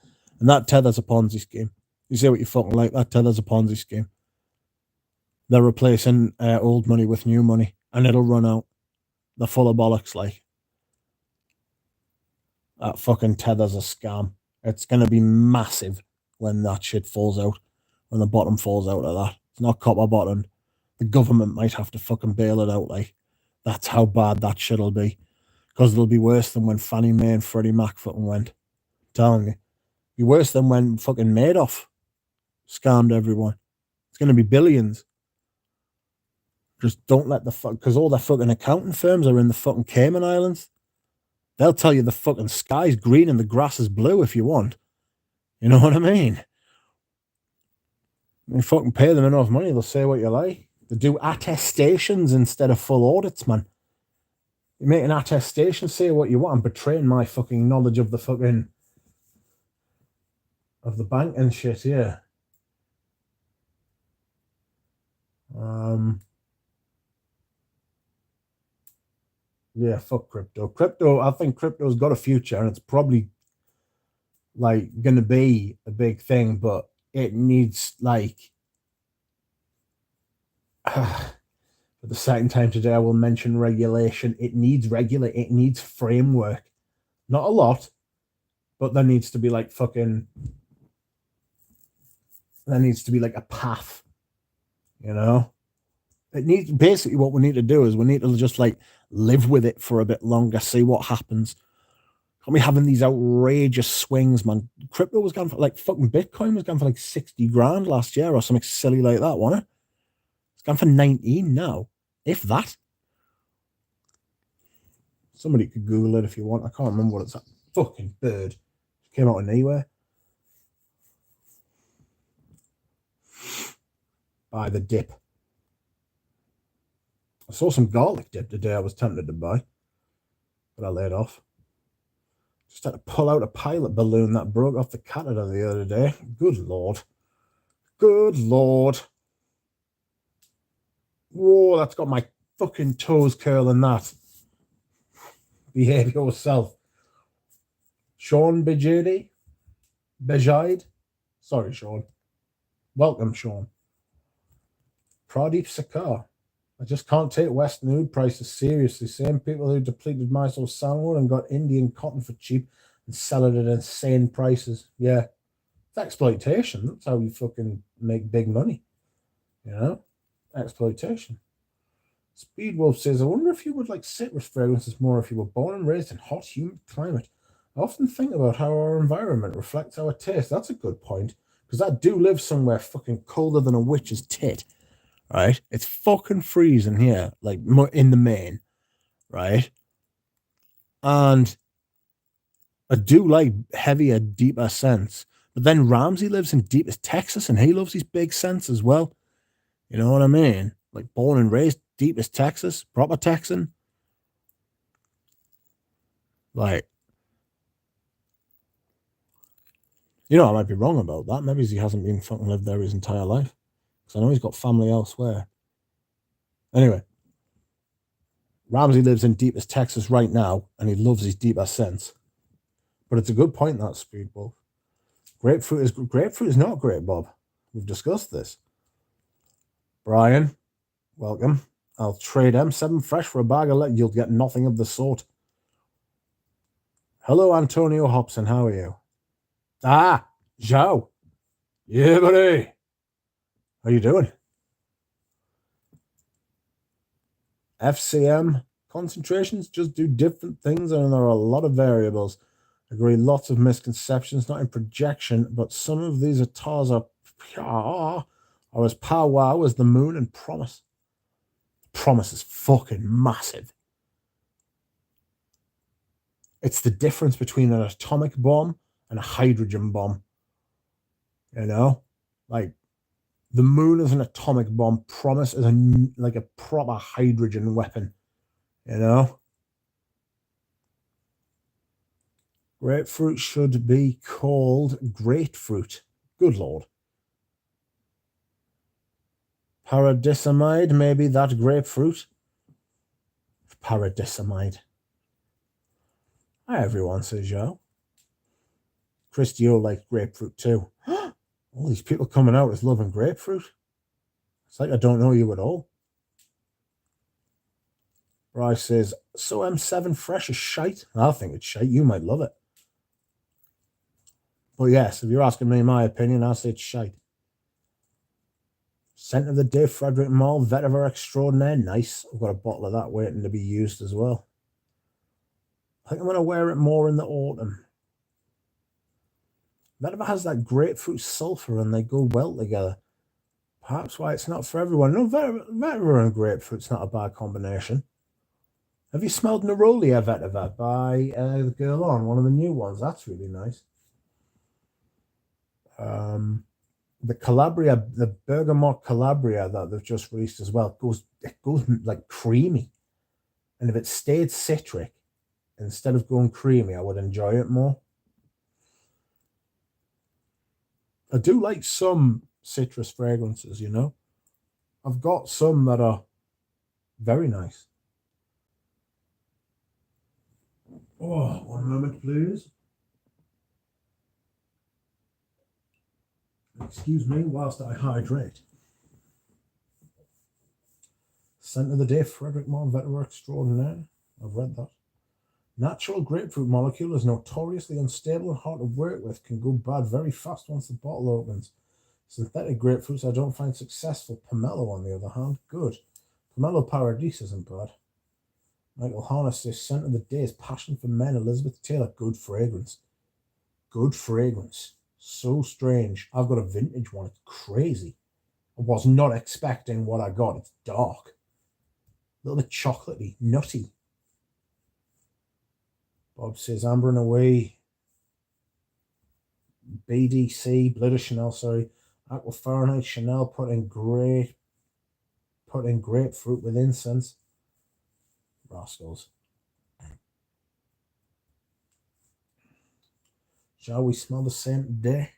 And that tether's a Ponzi scheme. You say what you fucking like, that tether's a Ponzi scheme. They're replacing old money with new money, and it'll run out. They're full of bollocks, like. That fucking tether's a scam. It's going to be massive when that shit falls out, when the bottom falls out of that. It's not copper bottomed. The government might have to fucking bail it out, like. That's how bad that shit'll be. Because it'll be worse than when Fannie Mae and Freddie Mac fucking went. I'm telling you. It'll be worse than when fucking Madoff scammed everyone. It's going to be billions. Just don't let the fuck, because all the fucking accounting firms are in the fucking Cayman Islands. They'll tell you the fucking sky's green and the grass is blue if you want. You know what I mean? You fucking pay them enough money, they'll say what you like. They do attestations instead of full audits, man. You make an attestation, say what you want. I'm betraying my fucking knowledge of the fucking of the bank and shit, yeah. Yeah, fuck crypto. I think crypto's got a future and it's probably like gonna be a big thing, but it needs like For the second time today, I will mention regulation. It needs it needs framework. Not a lot, but there needs to be like there needs to be like a path, you know? It needs basically what we need to do is we need to just like live with it for a bit longer, see what happens. Can't be having these outrageous swings, man. Crypto was going for like fucking Bitcoin was going for like 60 grand last year or something silly like that, wasn't it? It's gone for 19 now, if that. Somebody could Google it if you want. I can't remember what it's that fucking bird. It came out of nowhere. Buy the dip. I saw some garlic dip today I was tempted to buy, but I laid off. Just had to pull out a pilot balloon that broke off the Canada the other day. Good Lord. Good Lord. Whoa, that's got my fucking toes curling that. Behave yourself. Sean Bejide? Sorry, Sean. Welcome, Sean. Pradeep Sakar. I just can't take Western food prices seriously. Same people who depleted Mysore sandalwood and got Indian cotton for cheap and sell it at insane prices. Yeah. It's exploitation. That's how you fucking make big money. You know? Exploitation. Speedwolf says, I wonder if you would like citrus fragrances more if you were born and raised in hot, humid climate. I often think about how our environment reflects our taste. That's a good point. Because I do live somewhere fucking colder than a witch's tit. Right? It's fucking freezing here, like in the main. Right? And I do like heavier, deeper scents. But then Ramsey lives in deepest Texas and he loves these big scents as well. You know what I mean? Like born and raised, deepest Texas, proper Texan. Like, you know, I might be wrong about that. Maybe he hasn't been fucking lived there his entire life. Because I know he's got family elsewhere. Anyway, Ramsey lives in deepest Texas right now, and he loves his deeper scents. But it's a good point, that Speedball. Grapefruit is not great, Bob. We've discussed this. Brian, welcome. I'll trade M7 fresh for a bag of lead. You'll get nothing of the sort. Hello, Antonio Hobson. How are you? Ah, Zhao. Yeah, buddy. How you doing? FCM concentrations just do different things, and there are a lot of variables. Agree, lots of misconceptions, not in projection, but some of these atars are as powwow as the moon and promise. Promise is fucking massive. It's the difference between an atomic bomb and a hydrogen bomb. You know? Like, the moon is an atomic bomb. Promise is like a proper hydrogen weapon. You know? Grapefruit should be called grapefruit. Good Lord. Paradisamide, maybe that grapefruit. Paradisamide. Hi, everyone, says Joe. Christio likes grapefruit too. All these people coming out as loving grapefruit. It's like I don't know you at all. Bryce says, so M7 fresh is shite? I think it's shite. You might love it. But yes, if you're asking me my opinion, I'll say it's shite. Scent of the day, Frederick Mall, Vetiver Extraordinaire. Nice. I've got a bottle of that waiting to be used as well. I think I'm going to wear it more in the autumn. Vetiver has that grapefruit sulfur and they go well together. Perhaps why it's not for everyone. No, vetiver and grapefruit's not a bad combination. Have you smelled Nerolia vetiver by the girl on, one of the new ones? That's really nice. The Calabria, the Bergamot Calabria that they've just released as well, it goes like creamy. And if it stayed citric, instead of going creamy, I would enjoy it more. I do like some citrus fragrances, you know. I've got some that are very nice. Oh, one moment, please. Excuse me whilst I hydrate. Scent of the day, Frederick Moore, veteran extraordinaire. I've read that. Natural grapefruit molecule is notoriously unstable and hard to work with, can go bad very fast once the bottle opens. Synthetic grapefruits I don't find successful. Pomelo, on the other hand, good. Pomelo Paradis isn't bad. Michael Harness says, scent of the day is Passion for Men, Elizabeth Taylor. Good fragrance. Good fragrance. So strange. I've got a vintage one. It's crazy. I was not expecting what I got. It's dark. A little bit chocolatey, nutty. Bob says, Amber and Away. BDC, Glitter Chanel, sorry. Aqua Fahrenheit, Chanel put in grapefruit with incense. Rascals. Shall we smell the same today?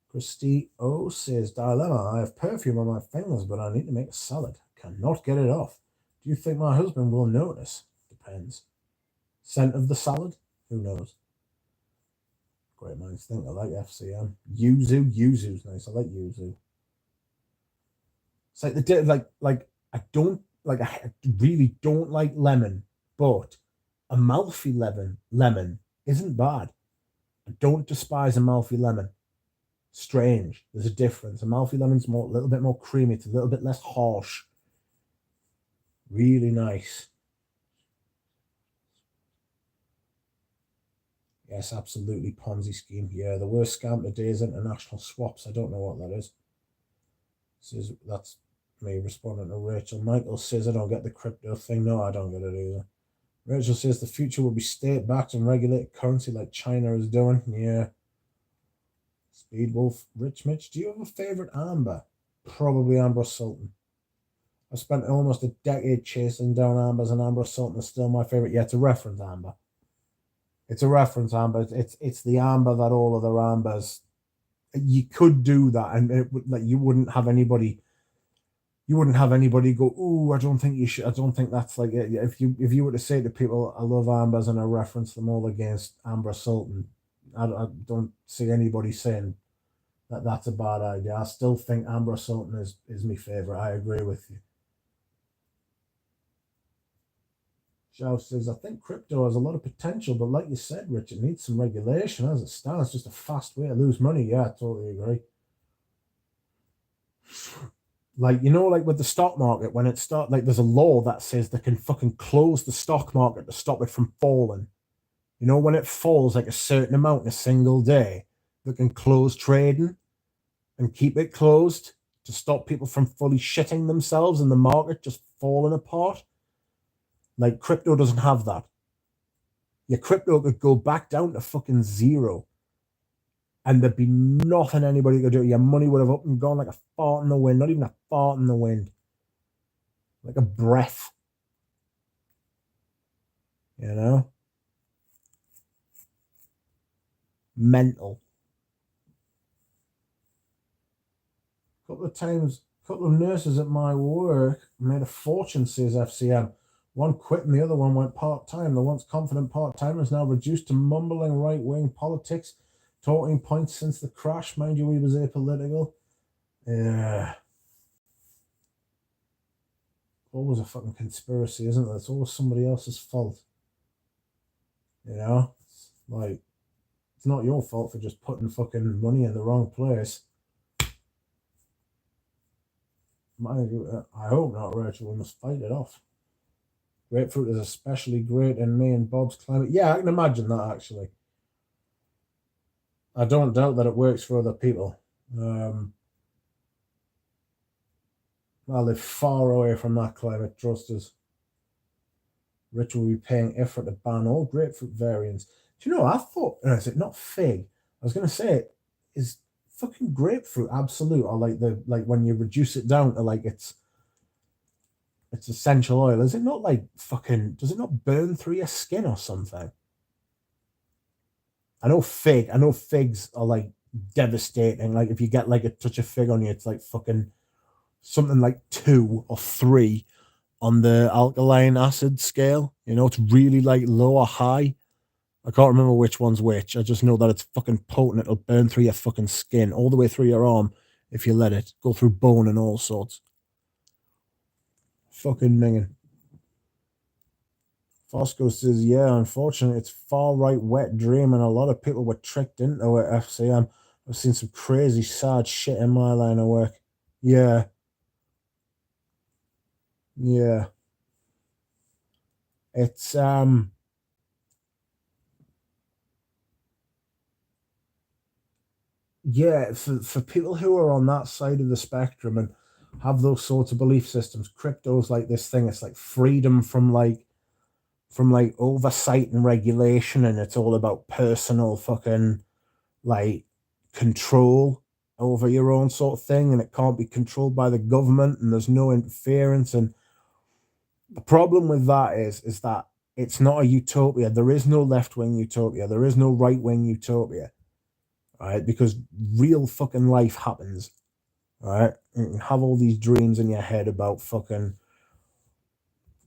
Christy O says, dilemma. I have perfume on my fingers, but I need to make a salad. Cannot get it off. Do you think my husband will notice? Depends. Scent of the salad? Who knows? Great minds think. I like FCM. Yuzu's nice. I like yuzu. It's like I really don't like lemon, but Amalfi lemon isn't bad. I don't despise Amalfi lemon. Strange. There's a difference. Amalfi lemon's a little bit more creamy. It's a little bit less harsh. Really nice. Yes, absolutely. Ponzi scheme. Yeah, the worst scam today is international swaps. I don't know what that is. Says that's me responding to Rachel. Michael says I don't get the crypto thing. No, I don't get it either. Rachel says the future will be state-backed and regulated currency like China is doing. Yeah. Speedwolf, Rich Mitch, do you have a favorite amber? Probably Amber Sultan. I spent almost a decade chasing down ambers, and Amber Sultan is still my favorite. Yeah, it's a reference amber. It's a reference amber. It's the amber that all other ambers. You could do that, and it would like you wouldn't have anybody go, "Ooh, I don't think you should." I don't think that's like it. If you were to say to people, "I love ambers," and I reference them all against Amber Sultan, I don't see anybody saying that that's a bad idea. I still think Amber Sultan is my favorite. I agree with you. Shao says, I think crypto has a lot of potential, but like you said, Rich, it needs some regulation as it stands. It's just a fast way to lose money. Yeah, I totally agree. Like, like with the stock market, when it starts, like there's a law that says they can fucking close the stock market to stop it from falling. When it falls like a certain amount in a single day, they can close trading and keep it closed to stop people from fully shitting themselves and the market just falling apart. Like, crypto doesn't have that. Your crypto could go back down to fucking zero and there'd be nothing anybody could do. Your money would have up and gone like a fart in the wind. Not even a fart in the wind. Like a breath. Mental. A couple of nurses at my work made a fortune, says FCM. One quit and the other one went part-time. The once confident part-timer is now reduced to mumbling right-wing politics, talking points since the crash. Mind you, he was apolitical. Yeah. Always a fucking conspiracy, isn't it? It's always somebody else's fault. It's like, it's not your fault for just putting fucking money in the wrong place. I hope not, Rachel. We must fight it off. Grapefruit is especially great in me and Bob's climate. Yeah, I can imagine that, actually. I don't doubt that it works for other people. I live far away from that climate, trust us. Rich will be paying effort to ban all grapefruit variants. Do you know, I thought, is it not fig? I was going to say, is fucking grapefruit absolute, or like when you reduce it down to like it's essential oil, is it not like fucking, does it not burn through your skin or something? I know figs are like devastating. Like if you get like a touch of fig on you, it's like fucking something like 2 or 3 on the alkaline acid scale. It's really like low or high. I can't remember which one's which. I just know that it's fucking potent. It'll burn through your fucking skin all the way through your arm if you let it go through bone and all sorts. Fucking minging. Fosco says, yeah, unfortunately, it's far right wet dream, and a lot of people were tricked into it. FCM. I've seen some crazy sad shit in my line of work. Yeah. Yeah. It's yeah, for people who are on that side of the spectrum and have those sorts of belief systems, crypto's like this thing. It's like freedom from like oversight and regulation, and it's all about personal fucking like control over your own sort of thing, and it can't be controlled by the government, and there's no interference. And the problem with that is that it's not a utopia. There is no left-wing utopia. There is no right-wing utopia, right? Because real fucking life happens, right? You have all these dreams in your head about fucking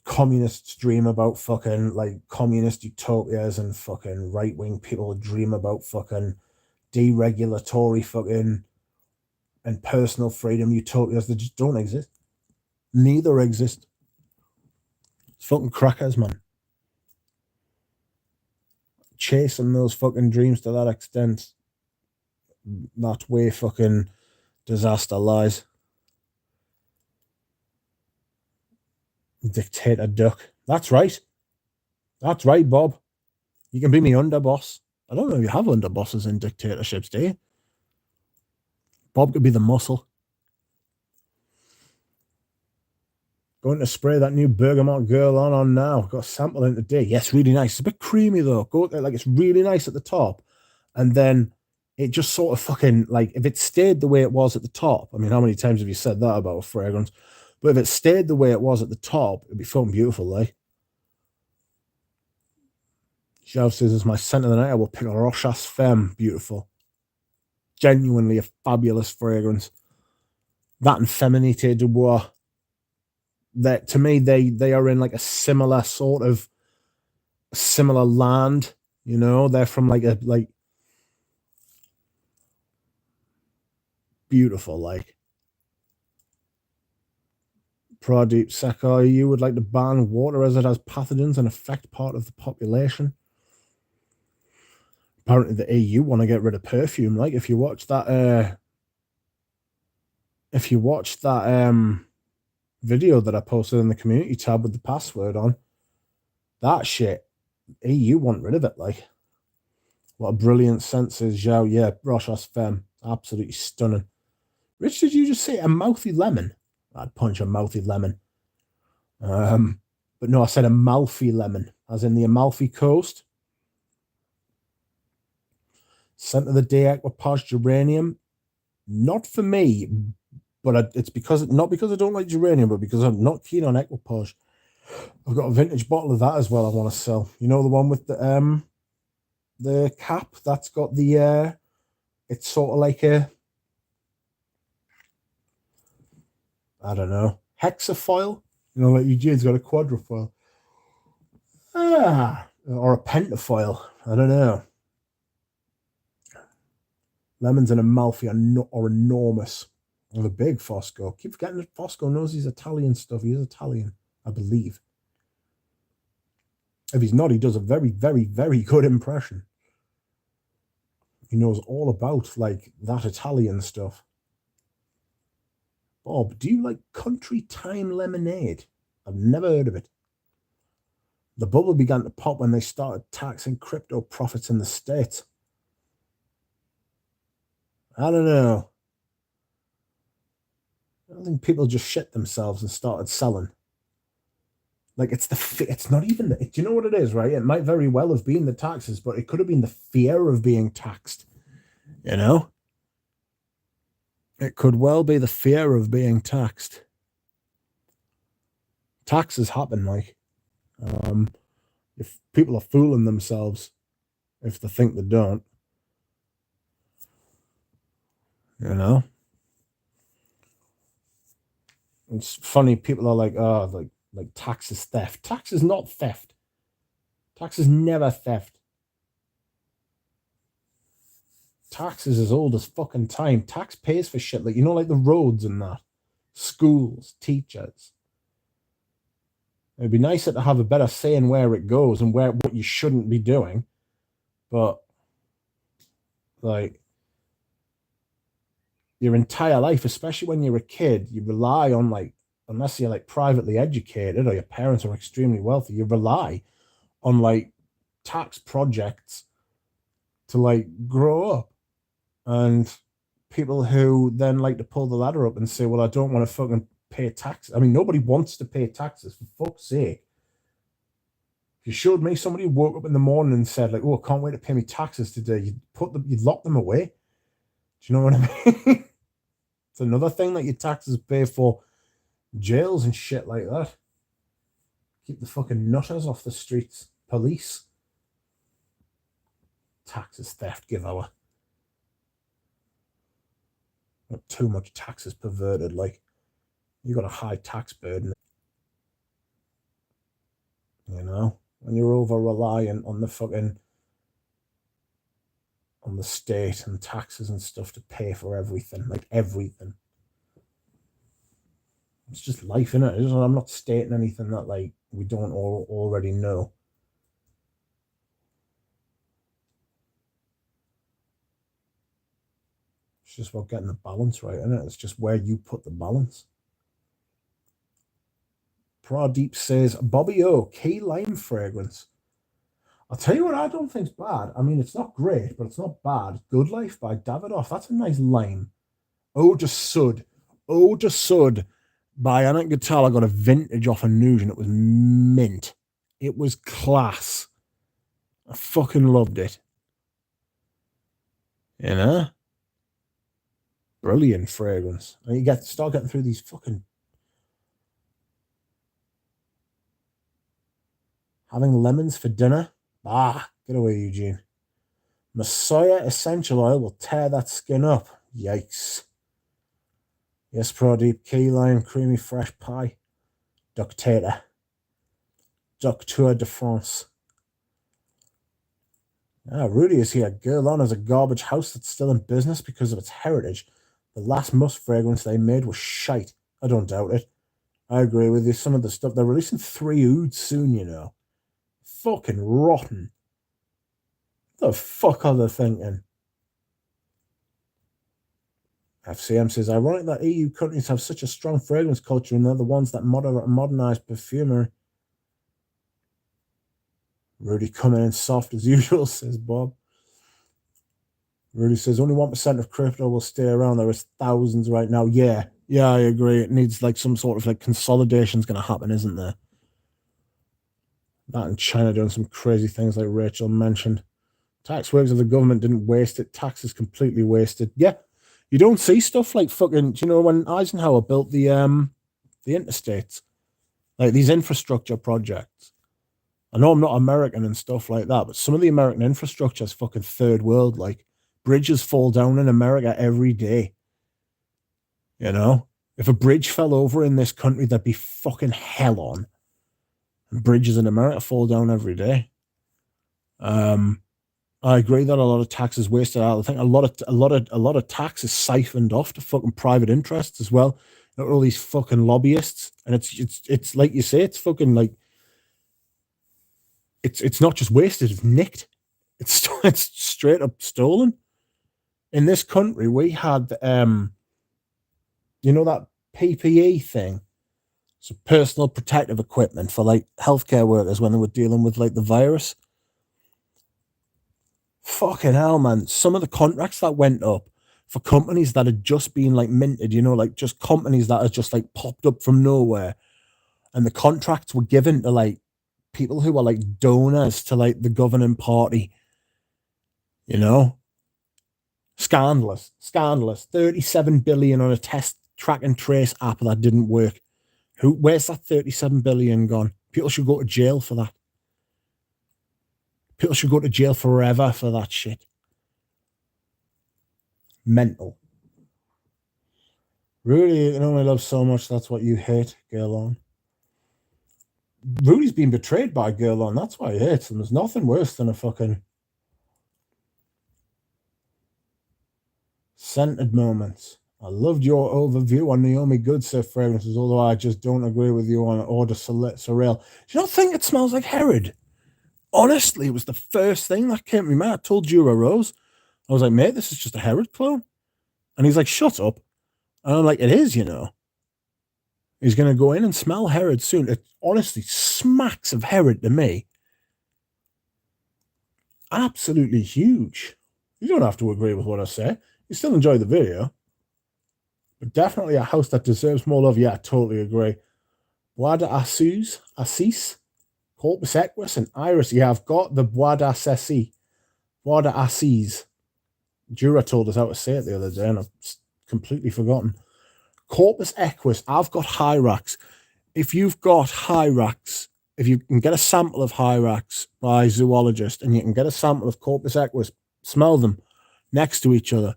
communists dream about fucking like communist utopias, and fucking right-wing people dream about fucking deregulatory fucking and personal freedom utopias that just don't exist. Neither exist. It's fucking crackers, man. Chasing those fucking dreams to that extent, that's where fucking disaster lies. Dictator duck. That's right. That's right, Bob. You can be me underboss. I don't know if you have underbosses in dictatorships, do you? Bob could be the muscle. Going to spray that new bergamot girl on now. Got a sample in today. Yes, really nice. It's a bit creamy though. Go like it's really nice at the top, and then it just sort of fucking like if it stayed the way it was at the top. I mean, how many times have you said that about a fragrance? But if it stayed the way it was at the top, it'd be fucking beautiful, like. Shav says, "As my scent of the night, I will pick a Rochas Femme. Beautiful, genuinely a fabulous fragrance. That and Feminité du Bois. That to me, they are in like a similar sort of similar land. You know, they're from like a like beautiful like Pradeep Sakar. You would like to ban water as it has pathogens and affect part of the population. Apparently, the EU want to get rid of perfume. Like if you watch that, video that I posted in the community tab with the password on, that shit, EU want rid of it. Like, what a brilliant sense is Zhao. Yeah, Rochas Femme, absolutely stunning. Rich, did you just say a mouthy lemon? I'd punch a mouthy lemon. But no, I said Amalfi lemon, as in the Amalfi Coast. Scent of the day, Equipage geranium. Not for me, but it's because not because I don't like geranium, but because I'm not keen on Equipage. I've got a vintage bottle of that as well. I want to sell. You know the one with the cap that's got the it's sort of like a I don't know hexafoil. You know, like Eugene's got a quadrifoil. Or a pentafoil. I don't know. Lemons and Amalfi are enormous. Or the big Fosco. Keep forgetting that Fosco knows he's Italian stuff. He is Italian, I believe. If he's not, he does a very, very, very good impression. He knows all about like that Italian stuff. Bob, do you like Country Time lemonade? I've never heard of it. The bubble began to pop when they started taxing crypto profits in the States. I don't know. I don't think people just shit themselves and started selling. Like it's not even do you know what it is, right? It might very well have been the taxes, but it could have been the fear of being taxed. You know? It could well be the fear of being taxed. Taxes happen, like if people are fooling themselves if they think they don't. You know? It's funny, people are like, oh, like tax is theft. Tax is not theft. Tax is never theft. Tax is as old as fucking time. Tax pays for shit like, you know, like the roads and that. Schools, teachers. It'd be nicer to have a better say in where it goes and what you shouldn't be doing. But like your entire life, especially when you're a kid, you rely on like unless you're like privately educated or your parents are extremely wealthy, you rely on like tax projects to like grow up. And people who then like to pull the ladder up and say, well, I don't want to fucking pay taxes. I mean, nobody wants to pay taxes, for fuck's sake. If you showed me somebody who woke up in the morning and said, like, oh, I can't wait to pay me taxes today, you'd lock them away. Do you know what I mean? It's another thing that your taxes pay for jails and shit like that. Keep the fucking nutters off the streets. Police. Taxes theft giveaway. Not too much taxes perverted, like you got a high tax burden. You know? When you're over reliant on the fucking on the state and taxes and stuff to pay for everything, like everything. It's just life, innit? I'm not stating anything that like we don't all already know. It's just about getting the balance right, isn't it? It's just where you put the balance. Pradeep says, Bobby O, key lime fragrance. I'll tell you what I don't think's bad. I mean, it's not great, but it's not bad. Good Life by Davidoff. That's a nice lime. Eau de Sud. Eau de Sud by anecdotes. I got a vintage off a Nugent. It was mint. It was class. I fucking loved it. You know? Brilliant fragrance. And you start getting through these fucking having lemons for dinner. Ah, get away, Eugene. Messiah essential oil will tear that skin up. Yikes. Yes, Pradeep, key lime, creamy fresh pie. Ductator. Docteur de France. Ah, Rudy is here. Girl On is a garbage house that's still in business because of its heritage. The last musk fragrance they made was shite. I don't doubt it. I agree with you. Some of the stuff, they're releasing 3 ouds soon, you know. Fucking rotten. What the fuck are they thinking? FCM says, ironic that EU countries have such a strong fragrance culture and they're the ones that modernize perfumery. Rudy coming in soft as usual, says Bob. Rudy says, only 1% of crypto will stay around. There is thousands right now. Yeah, I agree. It needs like some sort of like consolidation's going to happen, isn't there? That and China doing some crazy things like Rachel mentioned. Tax waves of the government didn't waste it. Taxes completely wasted. Yeah. You don't see stuff like fucking, do you know when Eisenhower built the interstates? Like these infrastructure projects. I know I'm not American and stuff like that, but some of the American infrastructure is fucking third world. Like bridges fall down in America every day. You know? If a bridge fell over in this country, there'd be fucking hell on. And bridges in America fall down every day. I agree that a lot of tax is wasted out. I think a lot of tax is siphoned off to fucking private interests as well. All these fucking lobbyists, and it's like you say, it's fucking like it's not just wasted; it's nicked. It's straight up stolen. In this country, we had you know that PPE thing, so personal protective equipment for like healthcare workers when they were dealing with like the virus. Fucking hell, man. Some of the contracts that went up for companies that had just been like minted, you know, like just companies that had just like popped up from nowhere. And the contracts were given to like people who were like donors to like the governing party, you know? Scandalous. 37 billion on a test track and trace app that didn't work. Where's that 37 billion gone? People should go to jail for that. People should go to jail forever for that shit. Mental. Rudy, you only love so much, that's what you hate, Girl On. Rudy's been betrayed by Girl On, that's why he hates them. There's nothing worse than a fucking scented moments. I loved your overview on Naomi Goodser fragrances, although I just don't agree with you on Eau de Sorel. Do you not think it smells like Herod? Honestly, it was the first thing that came to me. Man, I told Jura Rose. I was like, mate, this is just a Herod clone. And he's like, shut up. And I'm like, it is, you know. He's going to go in and smell Herod soon. It honestly smacks of Herod to me. Absolutely huge. You don't have to agree with what I say. You still enjoy the video. But definitely a house that deserves more love. Yeah, I totally agree. Bois d'Assis, Corpus Equus, and Iris. Yeah, I've got the Bois d'Assis. Bois d'Assis. Jura told us how to say it the other day, and I've completely forgotten. Corpus Equus. I've got Hyrax. If you've got Hyrax, if you can get a sample of Hyrax by zoologist, and you can get a sample of Corpus Equus, smell them next to each other,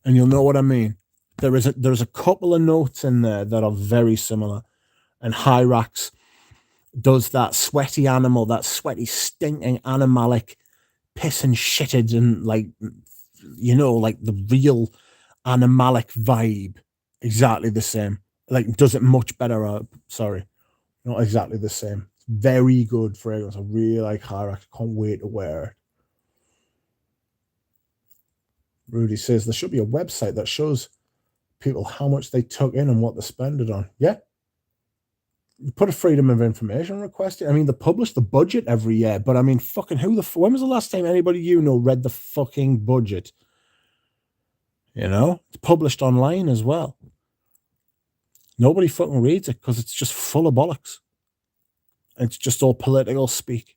and you'll know what I mean. There's a couple of notes in there that are very similar, and Hyrax does that sweaty animal, that sweaty, stinking, animalic, piss and shitted, and like, you know, like the real animalic vibe. Exactly the same. Like, does it much better. Sorry, not exactly the same. Very good fragrance. I really like Hyrax. Can't wait to wear it. Rudy says there should be a website that shows people how much they took in and what they spend it on. Yeah. Put a freedom of information request in. I mean, they publish the budget every year, but I mean, fucking when was the last time anybody you know read the fucking budget? You know, it's published online as well. Nobody fucking reads it because it's just full of bollocks. It's just all political speak.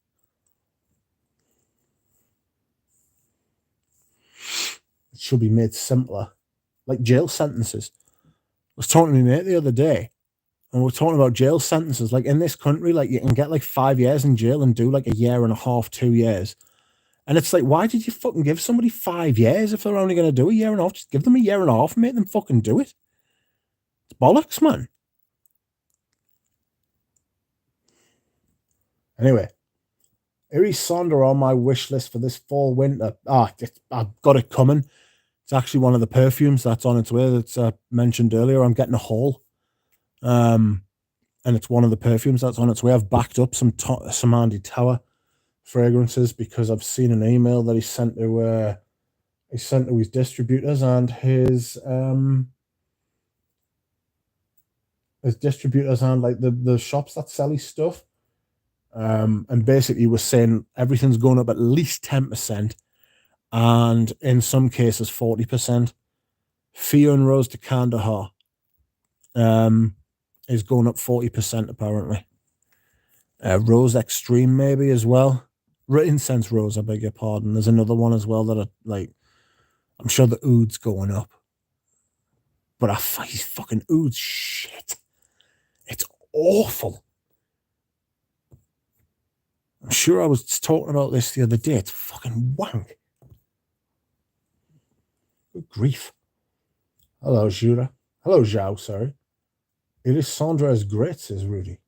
It should be made simpler, like jail sentences. I was talking to my mate the other day, and we're talking about jail sentences. Like in this country, like you can get like 5 years in jail and do like a year and a half, 2 years. And it's like, why did you fucking give somebody 5 years if they're only going to do a year and a half? Just give them a year and a half and make them fucking do it. It's bollocks, man. Anyway, Iris Sonder on my wish list for this fall winter. I've got it coming. It's actually one of the perfumes that's on its way. That's mentioned earlier. I'm getting a haul, and it's one of the perfumes that's on its way. I've backed up some Andy Tower fragrances because I've seen an email that he sent to his distributors and his distributors and like the shops that sell his stuff. And basically he was saying everything's going up at least 10%, and in some cases 40%. Fion Rose de Kandahar is going up 40% apparently. Rose Extreme maybe as well. Incense Rose, I beg your pardon. There's another one as well that I'm sure the oud's going up. But his fucking oud's shit. It's awful. I'm sure I was talking about this the other day. It's fucking wank. Good grief. Hello, Jura. Hello, Zhao, sorry. Iris Sandra is great, says Rudy.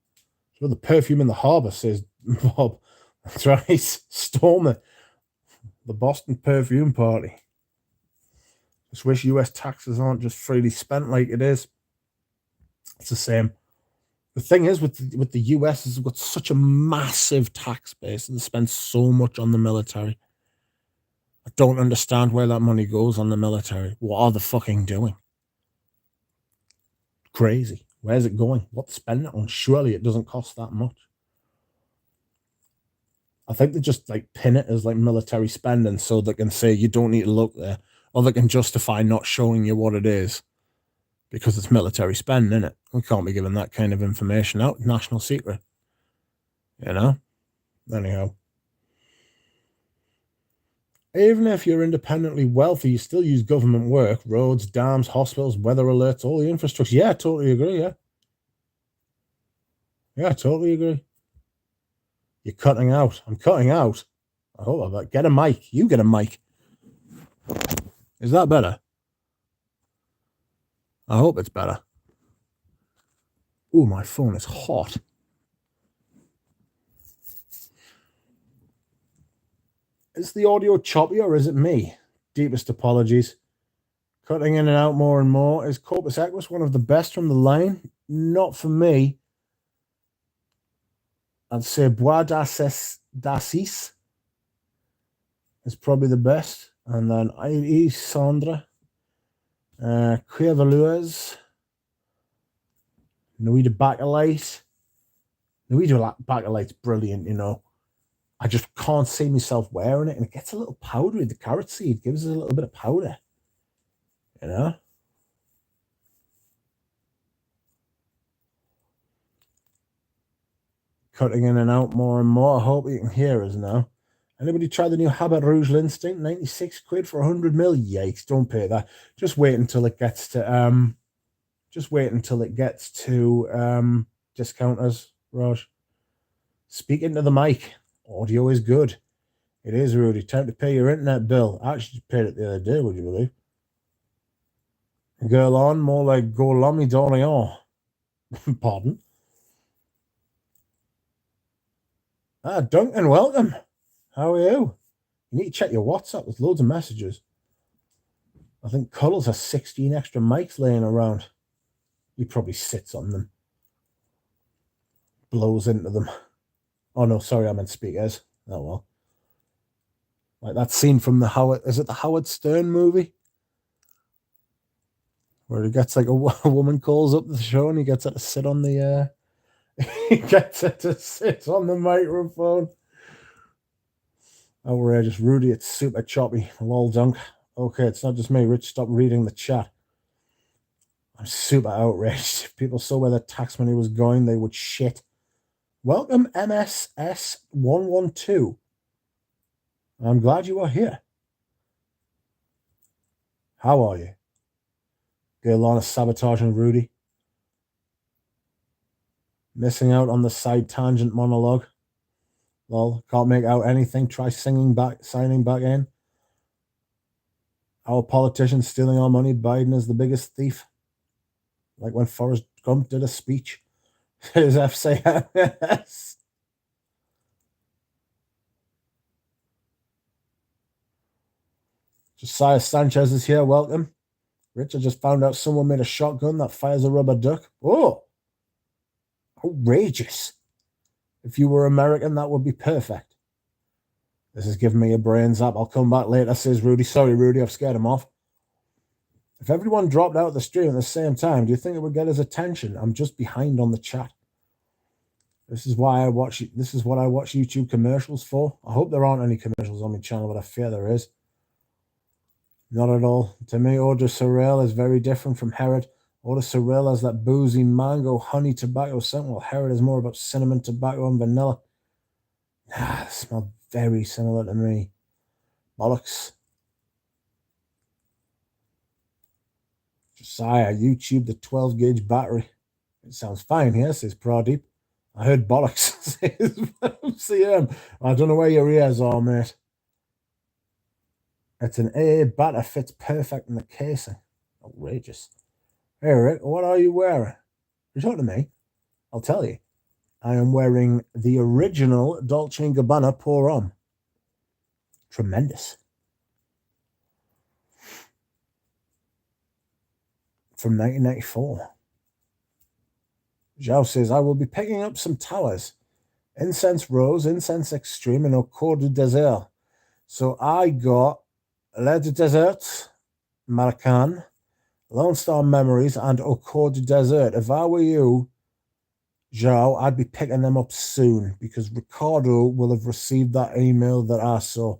So the perfume in the harbour, says Bob. That's right. Storm it. The Boston Perfume Party. Just wish US taxes aren't just freely spent like it is. It's the same. The thing is, with the US, is got such a massive tax base and they spend so much on the military. I don't understand where that money goes on the military. What are they fucking doing? Crazy. Where's it going? What to spend it on? Surely it doesn't cost that much. I think they just like pin it as like military spending so they can say you don't need to look there, or they can justify not showing you what it is because it's military spending, isn't it? We can't be giving that kind of information out. National secret. You know? Anyhow. Even if you're independently wealthy, you still use government work, roads, dams, hospitals, weather alerts, all the infrastructure. Yeah, I totally agree, yeah. Yeah, I totally agree. You're cutting out. I'm cutting out. I hope I get a mic. You get a mic. Is that better? I hope it's better. Ooh, my phone is hot. Is the audio choppy or is it me? Deepest apologies. Cutting in and out more and more. Is Corpus Equus one of the best from the line? Not for me. I'd say Bois d'Assis is probably the best. And then Iris Sandra. Cuervaluers. Nuit de Bakelite. Nuit de Bakelite's brilliant, you know. I just can't see myself wearing it. And it gets a little powdery. The carrot seed gives it a little bit of powder. You know? Cutting in and out more and more. I hope you can hear us now. Anybody try the new Habit Rouge L'Instinct? 96 quid for 100 mil? Yikes, don't pay that. Just wait until it gets to discounters, Raj. Speak into the mic. Audio is good. It is, Rudy. Time to pay your internet bill. I actually paid it the other day, would you believe? Girl on, more like Golami d'Orléans. Pardon? Duncan, welcome. How are you? You need to check your WhatsApp. There's loads of messages. I think Cuddles has 16 extra mics laying around. He probably sits on them. Blows into them. Oh, no, sorry, I meant speakers. Oh, well. Like that scene from the Howard Stern movie? Where he gets like a woman calls up the show and he gets her to sit on the he gets her to sit on the microphone. Outrageous. Rudy, it's super choppy. Lol dunk. Okay, it's not just me. Rich, stop reading the chat. I'm super outraged. If people saw where the tax money was going, they would shit. Welcome, MSS112. I'm glad you are here. How are you? Gailana sabotaging Rudy. Missing out on the side tangent monologue. Lol, can't make out anything. Try signing back in. Our politicians stealing our money. Biden is the biggest thief. Like when Forrest Gump did a speech. His FCS. Josiah Sanchez is here. Welcome. Richard just found out someone made a shotgun that fires a rubber duck. Oh, outrageous. If you were American, that would be perfect. This is giving me a brain zap. I'll come back later, says Rudy. Sorry, Rudy, I've scared him off. If everyone dropped out of the stream at the same time, do you think it would get his attention? I'm just behind on the chat. This is what I watch YouTube commercials for. I hope there aren't any commercials on my channel, but I fear there is. Not at all. To me, Eau de Sorel is very different from Herod. Eau de Sorel has that boozy mango, honey, tobacco scent, while Herod is more about cinnamon, tobacco, and vanilla. They smell very similar to me. Bollocks. Josiah, YouTube the 12-gauge battery. It sounds fine here, says Pradeep. I heard bollocks, says CM. I don't know where your ears are, mate. It's an AA batter, fits perfect in the casing. Outrageous. Hey, Rick, what are you wearing? You're talking to me? I'll tell you. I am wearing the original Dolce & Gabbana Pour Homme. Tremendous. From 1994. Zhao says, I will be picking up some towers. Incense Rose, Incense Extreme, and Au Cours du Désert. So I got Le Desert, Marcan, Lone Star Memories, and Au Cours du Désert. If I were you, Zhao, I'd be picking them up soon because Ricardo will have received that email that I saw.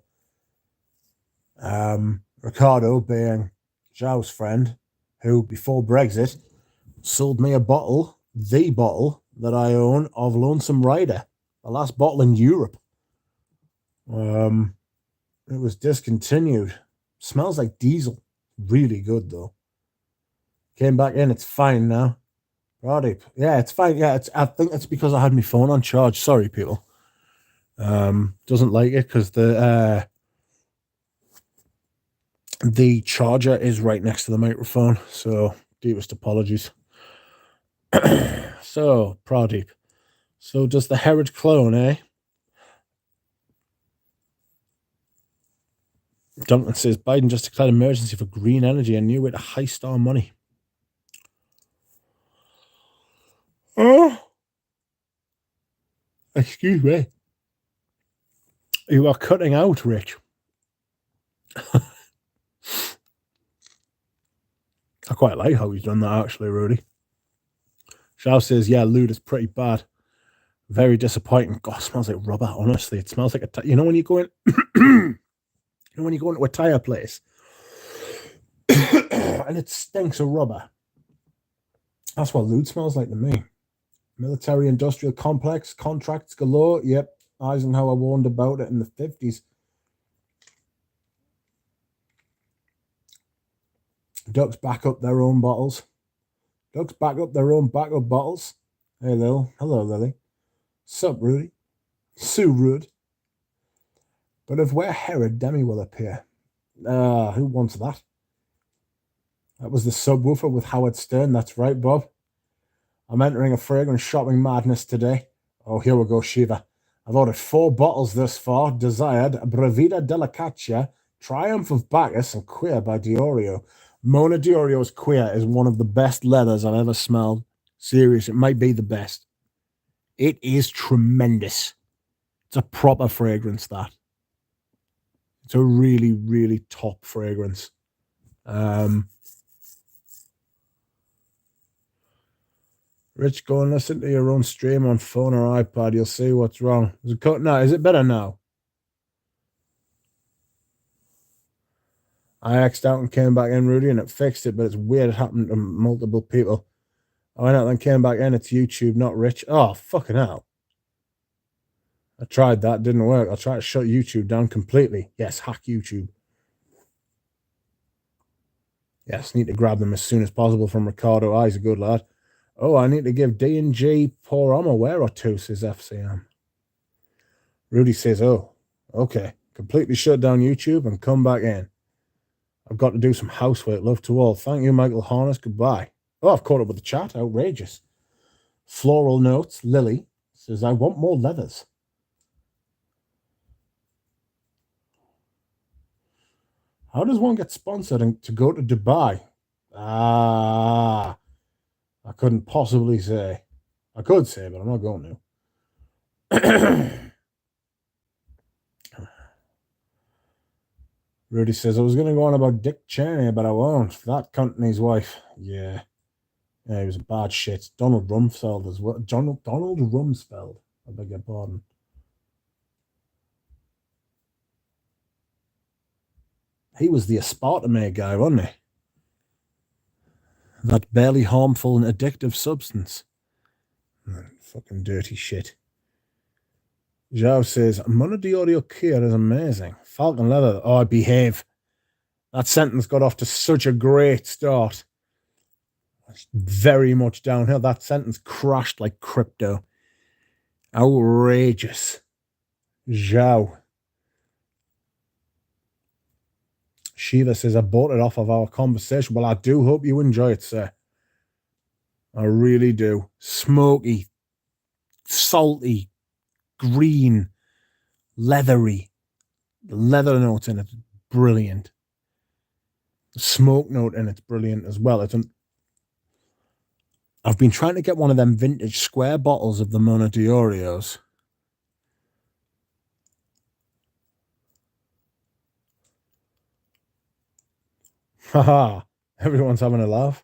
Ricardo being Zhao's friend, who before Brexit sold me the bottle that I own of Lonesome Rider, the last bottle in Europe. It was discontinued. Smells like diesel. Really good though. Came back in. It's fine now. Pradeep. Yeah, it's fine. Yeah, I think it's because I had my phone on charge. Sorry, people. Doesn't like it because the charger is right next to the microphone. So deepest apologies. So Pradeep. So does the Herod clone, eh? Duncan says Biden just declared emergency for green energy, a new way to heist our money. Oh, excuse me. You are cutting out, Rich. I quite like how he's done that, actually, Rudy. Shao says, yeah, lewd is pretty bad. Very disappointing. God, it smells like rubber, honestly. It smells like you know when you go in when you go into a tire place and it stinks of rubber. That's what lewd smells like to me. Military industrial complex, contracts galore. Yep. Eisenhower warned about it in the 50s. Ducks back up their own bottles. Ducks back up their own backup bottles. Hey, Lil. Hello, Lily. Sup, Rudy? Sue Rude. But if we're Herod, Demi will appear. Who wants that? That was the subwoofer with Howard Stern. That's right, Bob. I'm entering a fragrance shopping madness today. Oh, here we go, Shiva. I've ordered 4 bottles thus far. Desired, Bravida Delicaccia, Triumph of Bacchus, and Queer by Diorio. Mona Diorio's Queer is one of the best leathers I've ever smelled. Serious, it might be the best. It is tremendous. It's a proper fragrance, that. It's a really, really top fragrance. Rich, go and listen to your own stream on phone or iPad. You'll see what's wrong. Is it cut now? Is it better now? I X'd out and came back in, Rudy, and it fixed it, but it's weird. It happened to multiple people. I went out and came back in. It's YouTube, not Rich. Oh, fucking hell. I tried that. Didn't work. I'll try to shut YouTube down completely. Yes, hack YouTube. Yes, need to grab them as soon as possible from Ricardo. Oh, he's a good lad. Oh, I need to give D&G poor I'm aware or two, says FCM. Rudy says, oh, okay. Completely shut down YouTube and come back in. I've got to do some housework. Love to all. Thank you, Michael Harness. Goodbye. Oh, I've caught up with the chat. Outrageous. Floral notes. Lily says, I want more leathers. How does one get sponsored to go to Dubai? I couldn't possibly say. I could say, but I'm not going to. Rudy says, I was going to go on about Dick Cheney, but I won't. That cunt and his wife. Yeah. Yeah, he was a bad shit. Donald Rumsfeld as well. Donald Rumsfeld. I beg your pardon. He was the aspartame guy, wasn't he? That barely harmful and addictive substance. Fucking dirty shit. Zhao says, Mona Diorio Kia is amazing. Falcon leather. Oh, behave. That sentence got off to such a great start. It's very much downhill. That sentence crashed like crypto. Outrageous. Zhao. Shiva says, I bought it off of our conversation. Well, I do hope you enjoy it, sir. I really do. Smoky, salty, green, leathery. The leather note in it, brilliant. The smoke note in it's brilliant as well. I've been trying to get one of them vintage square bottles of the Mona Diorios. Haha, everyone's having a laugh.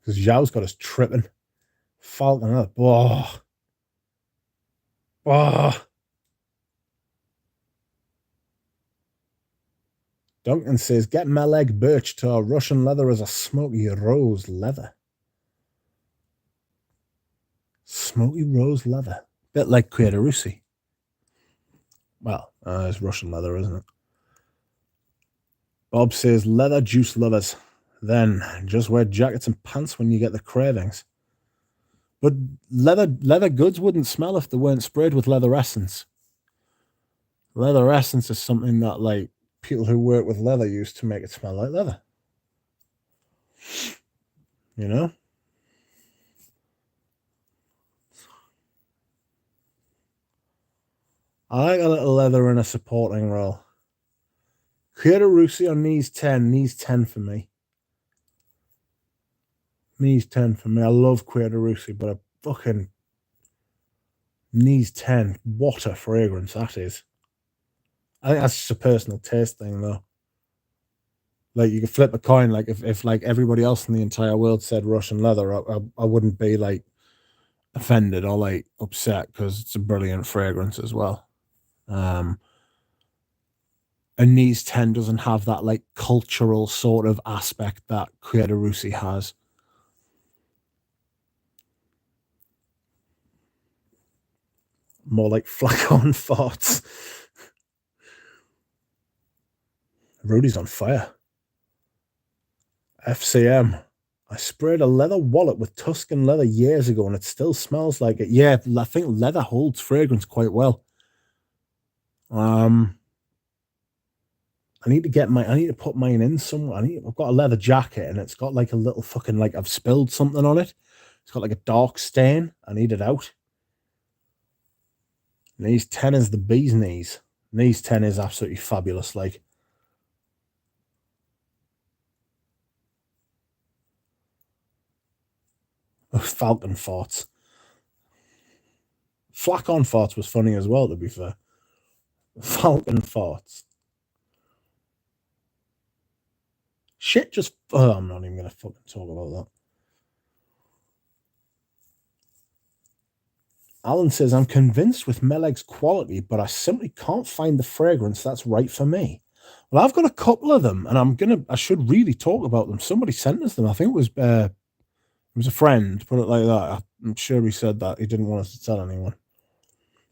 Because Zhao's got us tripping. Falcon, oh. Oh. Duncan says, get Meleg birch tar. Russian leather is a smoky rose leather. Smoky rose leather. Bit like Kwiatarussi. Well, it's Russian leather, isn't it? Bob says, leather juice lovers. Then just wear jackets and pants when you get the cravings. But leather goods wouldn't smell if they weren't sprayed with leather essence. Leather essence is something that, like, people who work with leather use to make it smell like leather. You know? I like a little leather in a supporting role. Kierusi on knees 10. Knees 10 for me. Knees 10 for me. I love Kierusi, but a fucking knees 10. What a fragrance that is. I think that's just a personal taste thing, though. Like, you could flip a coin. Like, if like everybody else in the entire world said Russian leather, I wouldn't be like offended or like upset, because it's a brilliant fragrance as well. And Knees 10 doesn't have that like cultural sort of aspect that Kierusi has. More like flacon farts. Rudy's on fire. FCM. I sprayed a leather wallet with Tuscan leather years ago and it still smells like it. Yeah, I think leather holds fragrance quite well. I need to put mine in somewhere. I've got a leather jacket and it's got like a little fucking, like, I've spilled something on it. It's got like a dark stain. I need it out. Knees 10 is the bee's knees. Knees 10 is absolutely fabulous. Like, Falcon farts. Flacon farts was funny as well, to be fair. Falcon farts. Shit just... Oh, I'm not even going to fucking talk about that. Alan says, I'm convinced with Meleg's quality, but I simply can't find the fragrance that's right for me. Well, I've got a couple of them, and I should really talk about them. Somebody sent us them. I think it was a friend, put it like that. I'm sure he said that he didn't want us to tell anyone.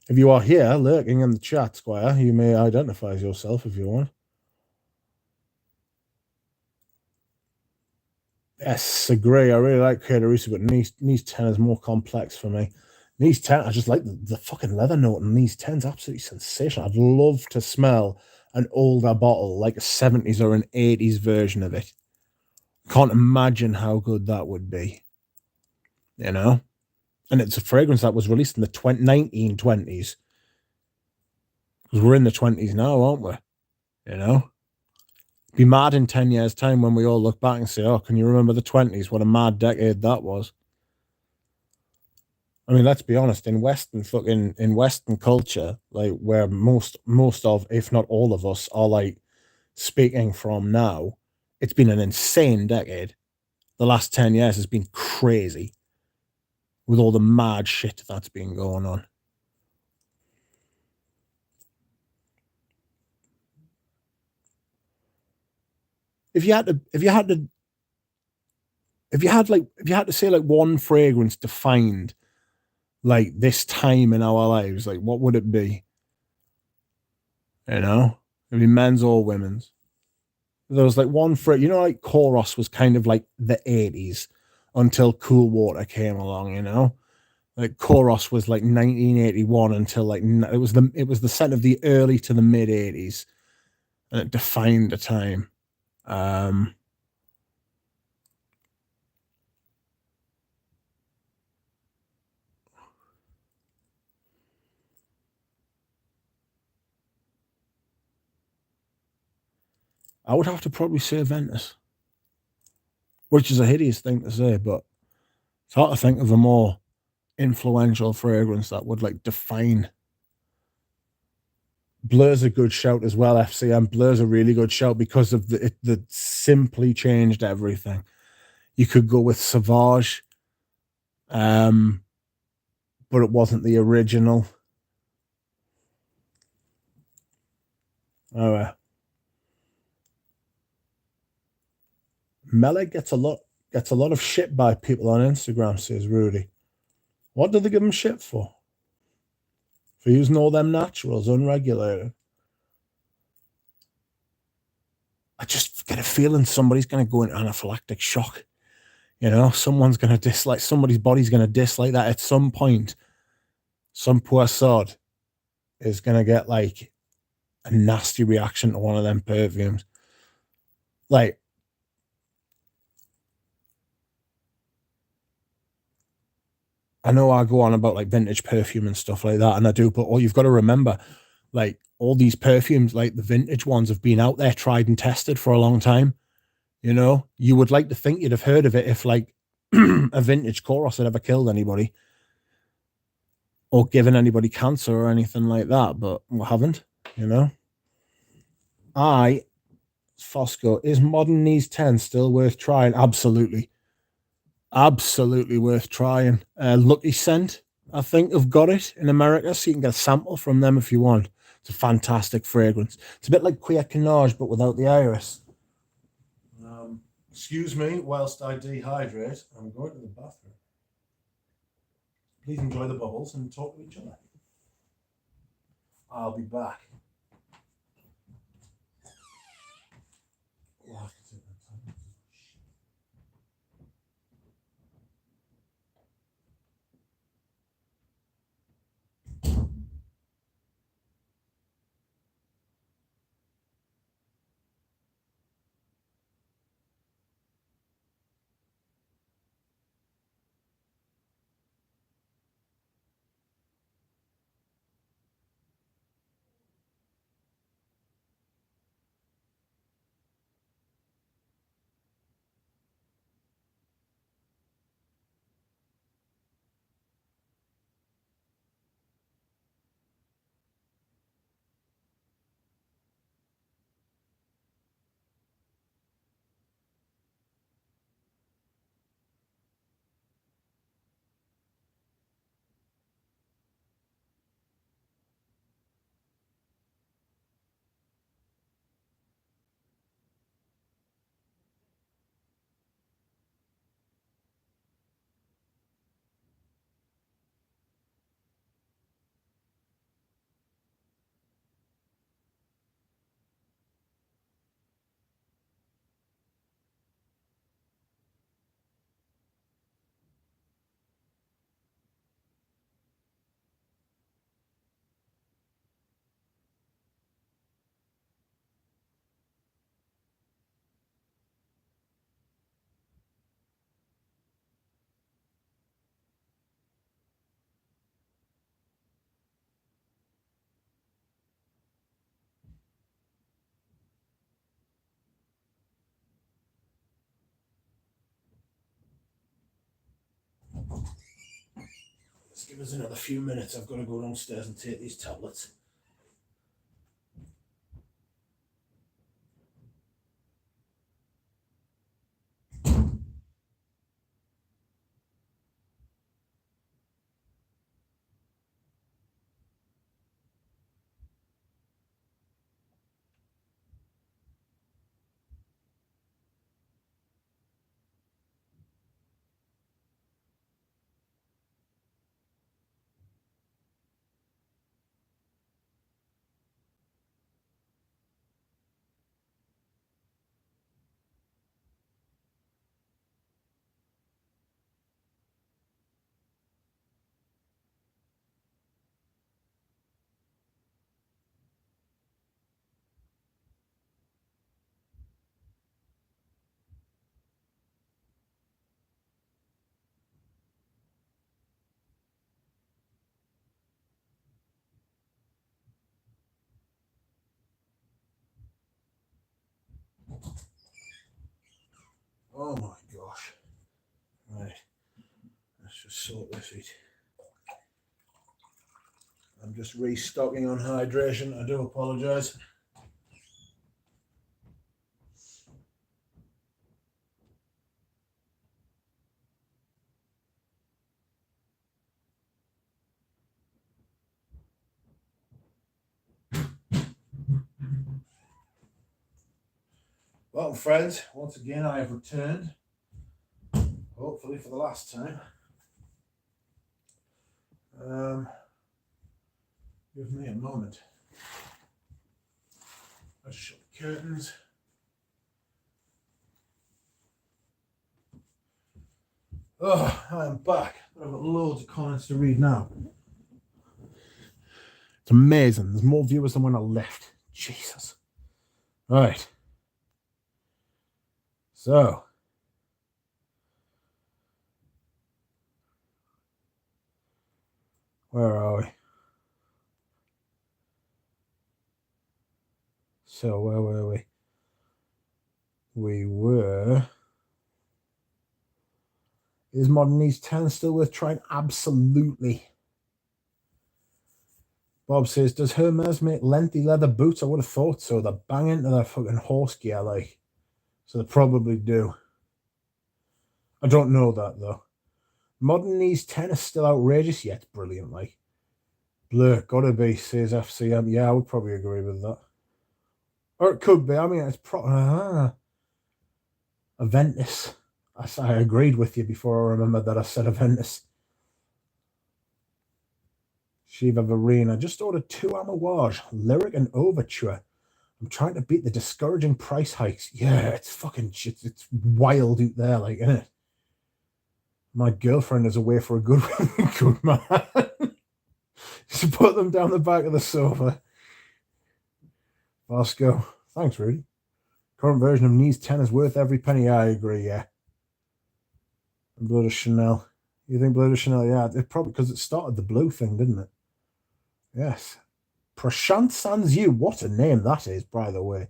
If you are here, lurking in the chat, Squire, you may identify as yourself if you want. Yes, agree. I really like Kierusi, but Knees 10 is more complex for me. Knees 10, I just like the fucking leather note, and Knees 10 is absolutely sensational. I'd love to smell an older bottle, like a 70s or an 80s version of it. Can't imagine how good that would be. You know? And it's a fragrance that was released in the 1920s. Because we're in the 20s now, aren't we? You know? Be mad in 10 years' time when we all look back and say, oh, can you remember the 20s? What a mad decade that was. I mean, let's be honest, in Western culture, like, where most of, if not all of us, are like speaking from now, it's been an insane decade. The last 10 years has been crazy with all the mad shit that's been going on. If you had to say like one fragrance defined like this time in our lives, like, what would it be? You know, it'd be men's or women's. There was like one like Chorus was kind of like the 80s until Cool Water came along, you know? Like, Chorus was like 1981 until like it was the set of the early to the mid 80s, and it defined a time. I would have to probably say Ventus, which is a hideous thing to say, but it's hard to think of a more influential fragrance that would like define. Blur's a good shout as well. FCM Blur's a really good shout because of the simply changed everything. You could go with Sauvage, but it wasn't the original. Oh, Melee gets a lot of shit by people on Instagram, says Rudy. What do they give him shit for? For using all them naturals unregulated. I just get a feeling somebody's going to go into anaphylactic shock. You know, someone's going to dislike, somebody's body's going to dislike that at some point. Some poor sod is going to get like a nasty reaction to one of them perfumes. Like, I know I go on about like vintage perfume and stuff like that, and I do, but all you've got to remember, like, all these perfumes, like the vintage ones, have been out there, tried and tested for a long time. You know, you would like to think you'd have heard of it if like a vintage chorus had ever killed anybody or given anybody cancer or anything like that, but we haven't, you know. Fosco, is Modern Knees 10 still worth trying? Absolutely. Absolutely worth trying. Lucky Scent, I think, have got it in America, so you can get a sample from them if you want. It's a fantastic fragrance. It's a bit like Queer Canage, but without the iris. Excuse me whilst I dehydrate. I'm going to the bathroom. Please enjoy the bubbles and talk to each other. I'll be back. Let's give us another few minutes. I've got to go downstairs and take these tablets. Oh my gosh. Right. Let's just sort this out. I'm just restocking on hydration. I do apologise. Well, friends, once again I have returned. Hopefully for the last time. Give me a moment. Let's shut the curtains. Oh, I'm back. I've got loads of comments to read now. It's amazing. There's more viewers than when I left. Jesus. Right. So. Where are we? So where were we? We were... Is Modern Knees 10 still worth trying? Absolutely. Bob says, does Hermes make lengthy leather boots? I would have thought so. They're bang into their fucking horse gear, like. So they probably do. I don't know that, though. Modern Knees 10 is still outrageous, yet brilliant, like. Blur, gotta be, says FCM. Yeah, I would probably agree with that. Or it could be. I mean, it's Aventus. I agreed with you before I remembered that I said Aventus. Shiva Varina. Just ordered 2 Amouage, Lyric and Overture. I'm trying to beat the discouraging price hikes. Yeah, it's fucking shit. It's wild out there, like, isn't it? My girlfriend is away for a good good man. Just put them down the back of the sofa. Vasco. Thanks, Rudy. Current version of Knees 10 is worth every penny. I agree, yeah. And Blood of Chanel. You think Blood of Chanel? Yeah, it probably because it started the blue thing, didn't it? Yes. Prashant Sanzu. What a name that is, by the way.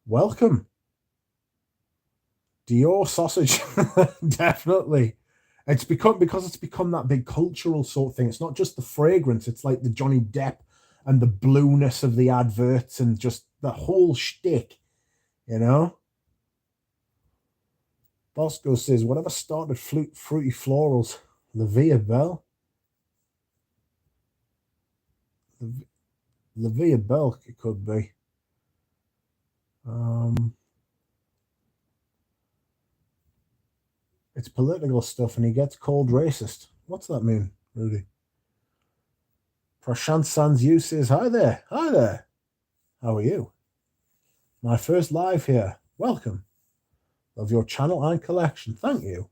Welcome. Dior sausage. Definitely. It's become that big cultural sort of thing. It's not just the fragrance, it's like the Johnny Depp and the blueness of the adverts and just the whole shtick, you know? Bosco says, whatever started fruity florals, La Via Belle. La Via Belle, it could be. It's political stuff and he gets called racist. What's that mean, Rudy? Prashant Sanzu says, hi there. Hi there. How are you? My first live here. Welcome. Love your channel and collection. Thank you.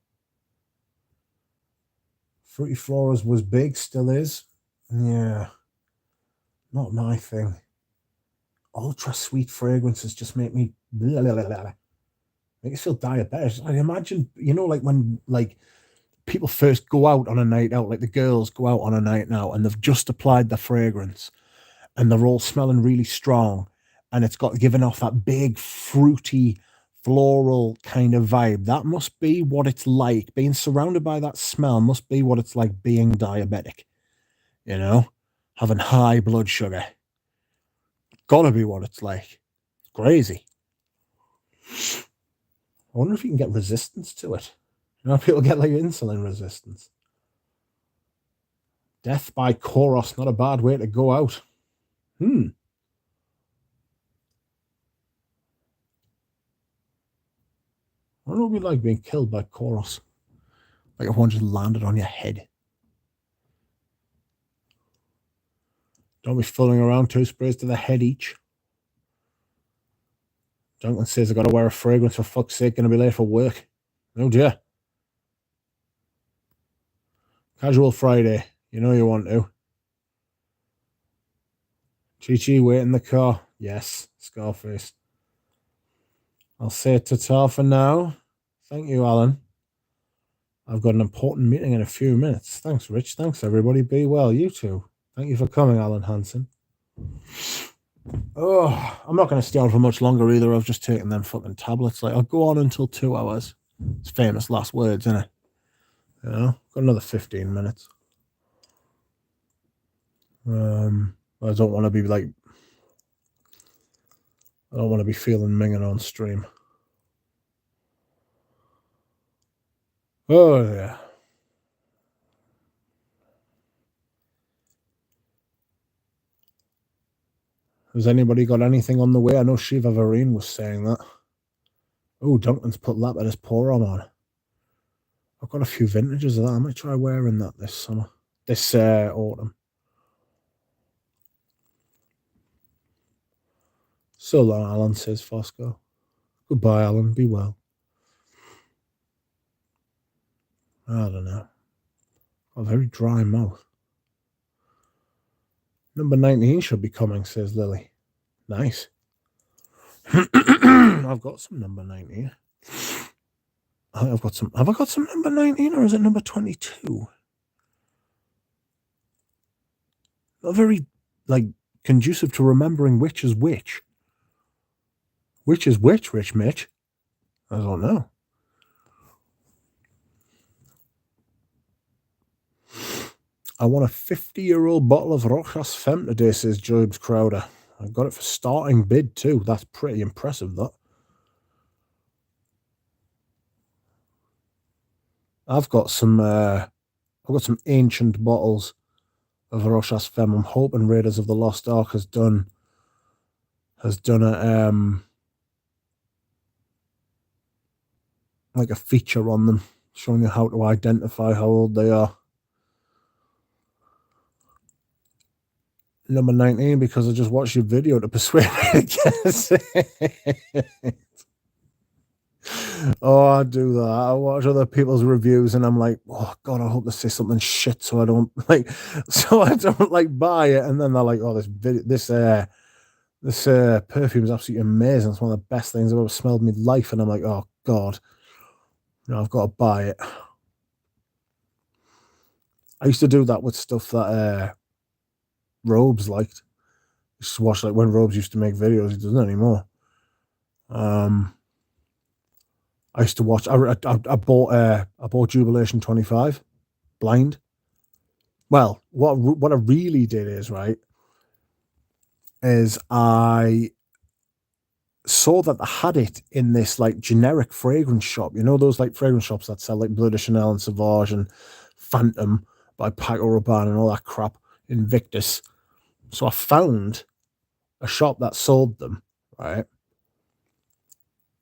Fruity Florals was big, still is. Yeah. Not my thing. Ultra sweet fragrances just make me blah, blah, blah, blah. Make us feel diabetic. I imagine, you know, like when like people first go out on a night out, like the girls go out on a night out and they've just applied the fragrance and they're all smelling really strong and it's got given off that big fruity floral kind of vibe. That must be what it's like. Being surrounded by that smell must be what it's like being diabetic, you know, having high blood sugar. Gotta be what it's like. It's crazy. I wonder if you can get resistance to it. You know, people get like insulin resistance. Death by Koros, not a bad way to go out. I wonder what it would be like being killed by Koros. Like if one just landed on your head. Don't be fooling around. 2 sprays to the head each. Duncan says, I got to wear a fragrance for fuck's sake. Going to be late for work. Oh dear. Casual Friday. You know you want to. Chi-Chi, wait in the car. Yes, Scarface. I'll say ta-ta for now. Thank you, Alan. I've got an important meeting in a few minutes. Thanks, Rich. Thanks, everybody. Be well. You too. Thank you for coming, Alan Hansen. Oh, I'm not going to stay on for much longer either. I've just taken them fucking tablets. Like, I'll go on until 2 hours. It's famous last words, isn't it? You know, got another 15 minutes. I don't want to be like, I don't want to be feeling minging on stream. Oh, yeah. Has anybody got anything on the way? I know Shiva Vareen was saying that. Oh, Duncan's put Lapidus Porom on. I've got a few vintages of that. I might try wearing that this summer. This autumn. So long, Alan, says Fosco. Goodbye, Alan. Be well. I don't know. A very dry mouth. Number 19 should be coming, says Lily. Nice. I've got some number 19. Have I got some number 19 or is it number 22? Not very, like, conducive to remembering which is which. Which is which, Rich Mitch? I don't know. I won a 50-year-old bottle of Rochas Femme today, says James Crowder. I got it for starting bid too. That's pretty impressive, that. I've got some ancient bottles of Rochas Femme. I'm hoping Raiders of the Lost Ark has done a like a feature on them, showing you how to identify how old they are. Number 19, because I just watched your video to persuade me to guess it. Oh, I do that. I watch other people's reviews and I'm like, oh God, I hope they say something shit so I don't like buy it. And then they're like, oh, this perfume is absolutely amazing. It's one of the best things I've ever smelled in my life. And I'm like, oh God, I've got to buy it. I used to do that with stuff that Robes liked. Just watch like when Robes used to make videos. He doesn't anymore. I used to watch. I bought Jubilation 25 blind. Well, what I really did is I saw that they had it in this like generic fragrance shop. You know those like fragrance shops that sell like Bleu de Chanel and Sauvage and Phantom by Paco Rabanne and all that crap, Invictus. So I found a shop that sold them, right?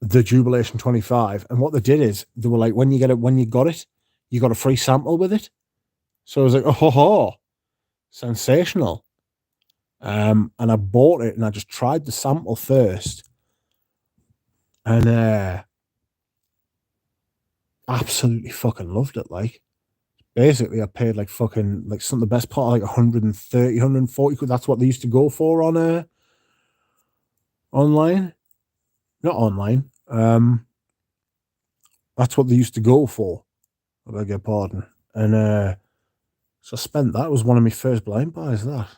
The Jubilation 25. And what they did is they were like, when you got it, you got a free sample with it. So I was like, oh, ho, ho, sensational. And I bought it and I just tried the sample first. And absolutely fucking loved it. Like, basically, I paid like fucking, like, some of the best part, like 130, 140. That's what they used to go for on online. Not online. That's what they used to go for. I beg your pardon. And so I spent that. It was one of my first blind buys, that.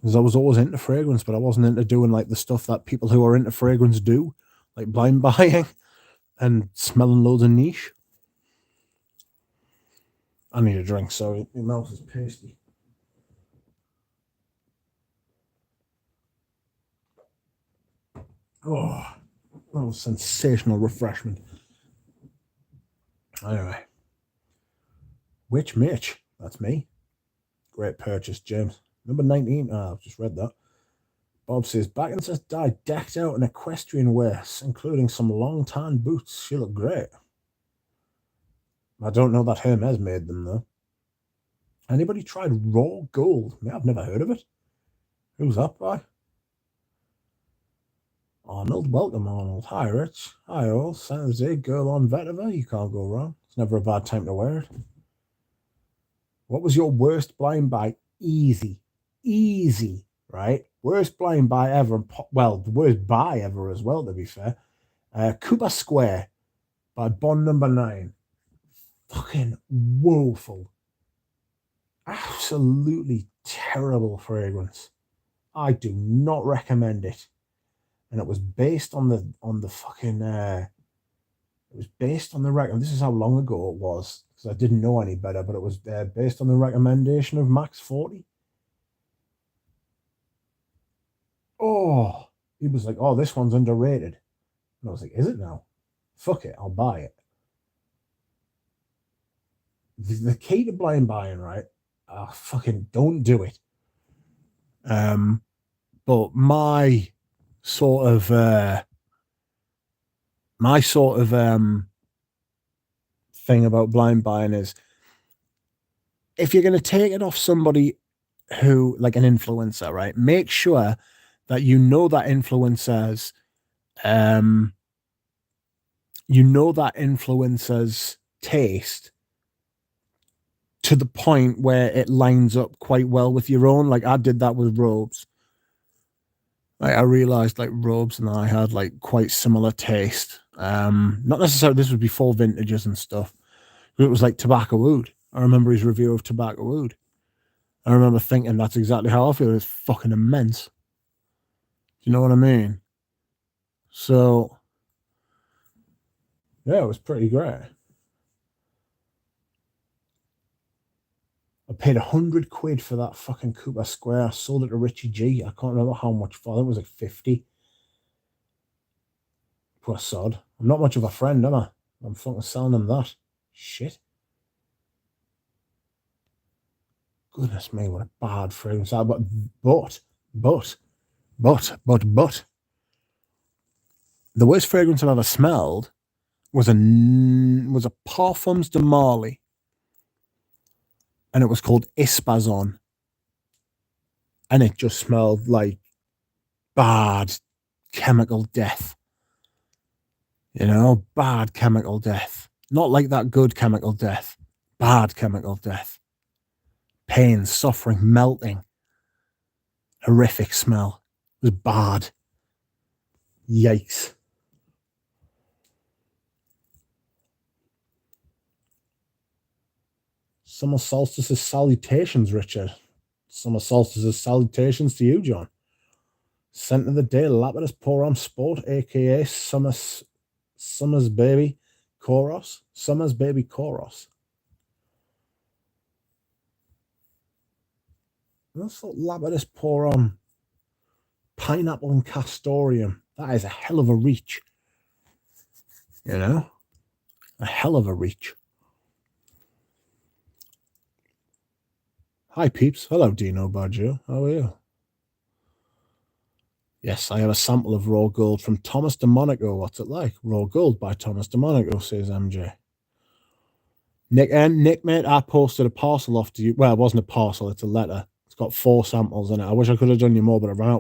Because I was always into fragrance, but I wasn't into doing like the stuff that people who are into fragrance do, like blind buying and smelling loads of niche. I need a drink, sorry. My mouth is pasty. Oh, that was sensational refreshment. Anyway. Which Mitch? That's me. Great purchase, James. Number 19. I've just read that. Bob says, Baggins has died decked out in equestrian wear, including some long tan boots. She looked great. I don't know that Hermes made them, though. Anybody tried raw gold? I mean, I've never heard of it. Who's that by? Arnold, welcome, Arnold. Hi, Rich. Hi, all. San Jose, girl on vetiver. You can't go wrong. It's never a bad time to wear it. What was your worst blind buy? Easy, right? Worst blind buy ever. Well, the worst buy ever as well, to be fair. Cuba Square by Bond Number 9. Fucking woeful. Absolutely terrible fragrance. I do not recommend it. And it was based on the fucking it was based on the this is how long ago it was, because I didn't know any better, but it was based on the recommendation of Max 40. Oh, he was like, oh, this one's underrated. And I was like, is it now? Fuck it, I'll buy it. The key to blind buying, right? Fucking don't do it. But my sort of thing about blind buying is, if you're going to take it off somebody who, like an influencer, right? Make sure that you know that influencer's taste to the point where it lines up quite well with your own. Like I did that with Robes. Like I realized like Robes and I had like quite similar taste. Not necessarily, this was before vintages and stuff. It was like Tobacco Oud. I remember his review of Tobacco Oud. I remember thinking that's exactly how I feel. It's fucking immense. you know what I mean? So, yeah, it was pretty great. I paid 100 quid for that fucking Cooper Square. I sold it to Richie G. I can't remember how much for. It was like 50. Poor sod. I'm not much of a friend, am I? I'm fucking selling him that. Shit. Goodness me, what a bad fragrance. But, the worst fragrance I've ever smelled was a Parfums de Marly, and it was called Ispazon, and it just smelled like bad chemical death. You know, bad chemical death. Not like that good chemical death. Bad chemical death. Pain, suffering, melting. Horrific smell. It was bad. Yikes. Summer solstice's salutations, Richard. Summer solstice's salutations to you, John. Scent of the day, Lapidus Porom Sport, aka Summer's Baby Koros. Summer's Baby Koros. That's what Lapidus Porom Pineapple and Castorium. That is a hell of a reach. You know? A hell of a reach. Hi, peeps. Hello, Dino Baggio. How are you? Yes, I have a sample of raw gold from Thomas DeMonico. What's it like? Raw gold by Thomas DeMonico, says MJ. Nick, mate, I posted a parcel off to you. Well, it wasn't a parcel, it's a letter. It's got 4 samples in it. I wish I could have done you more, but I ran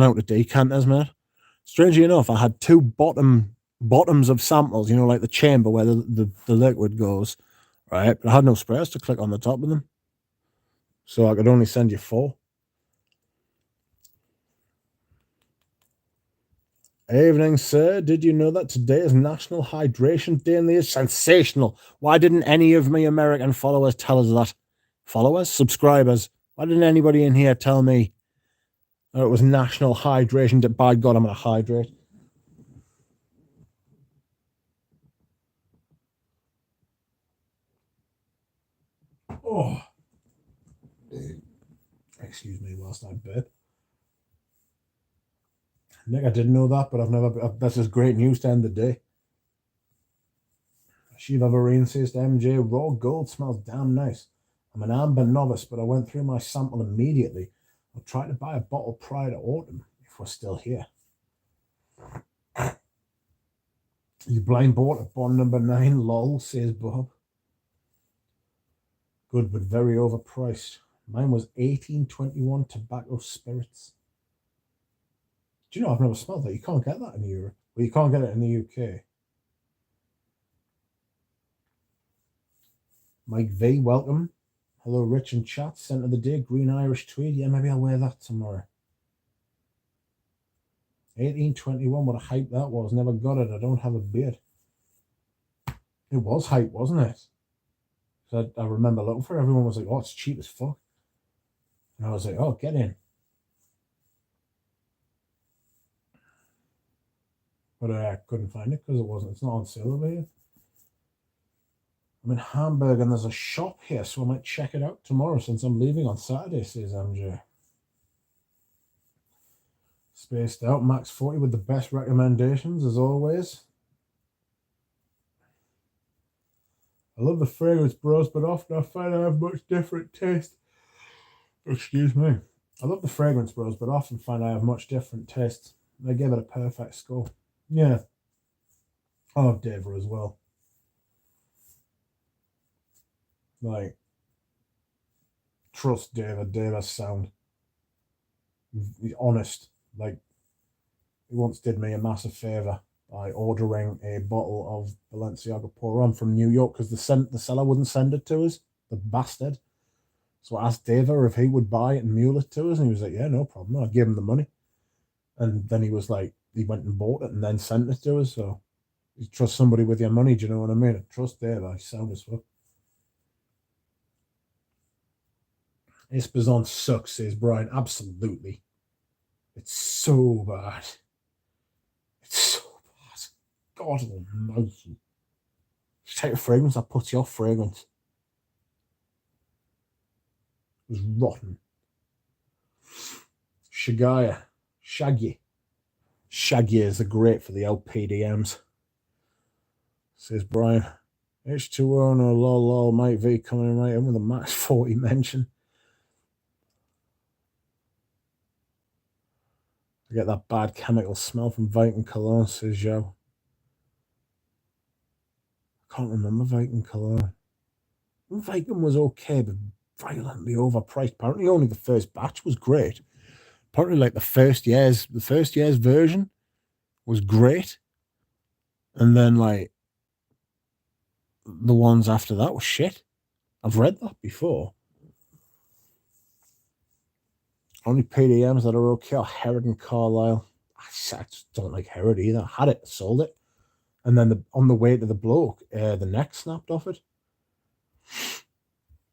out of decanters, mate. Strangely enough, I had 2 bottoms of samples, you know, like the chamber where the liquid goes, right? But I had no sprayers to click on the top of them. So I could only send you 4. Evening, sir. Did you know that today is National Hydration Day and it's sensational? Why didn't any of my American followers tell us that? Followers? Subscribers? Why didn't anybody in here tell me it was National Hydration Day? By God, I'm going to hydrate. Oh. Excuse me whilst I burp. Nick, I didn't know that, but that's just great news to end the day. Shiva Vareen says to MJ, raw gold smells damn nice. I'm an amber novice, but I went through my sample immediately. I'll try to buy a bottle prior to autumn, if we're still here. You blind bought at bond number 9, lol, says Bob. Good, but very overpriced. Mine was 1821 tobacco spirits. Do you know, I've never smelled that. You can't get that in Europe. Well, you can't get it in the UK. Mike V, welcome. Hello, Rich and chat. Scent of the day, green Irish tweed. Yeah, maybe I'll wear that tomorrow. 1821, what a hype that was. Never got it. I don't have a beard. It was hype, wasn't it? So I remember looking for it. Everyone was like, oh, it's cheap as fuck. And I was like, oh, get in. But I couldn't find it because it's not on sale over here. I'm in Hamburg and there's a shop here, so I might check it out tomorrow since I'm leaving on Saturday, says MJ. Spaced out, Max 40 with the best recommendations as always. I love the fragrance, bros, but often I find I have much different taste. Excuse me. I love the fragrance, bros, but often find I have much different tastes. I gave it a perfect score. Yeah. I love Deva as well. Like, trust Deva's sound. He's honest. Like, he once did me a massive favour by ordering a bottle of Balenciaga Pour On from New York because the seller wouldn't send it to us, the bastard. So I asked Deva if he would buy it and mule it to us, and he was like, yeah, no problem. I gave him the money. And then he was like, he went and bought it and then sent it to us. So you trust somebody with your money, do you know what I mean? I trust Deva. He's sound as fuck. Espazon sucks, says Brian. Absolutely. It's so bad. It's so bad. God almighty. Just take a fragrance that puts you off fragrance. It was rotten. Shaggy. Shaggy is a great for the LPDMs. Says Brian. H2O, no lol, mate V coming right in with a max 40 mention. I get that bad chemical smell from Viking cologne, says Joe. I can't remember Viking cologne. Viking was okay, but violently overpriced. Apparently only the first batch was great. Apparently like the first year's version was great. And then like the ones after that were shit. I've read that before. Only PDMs that are okay are Herod and Carlisle. I just don't like Herod either. I had it, sold it. And then on the way to the bloke, the neck snapped off it.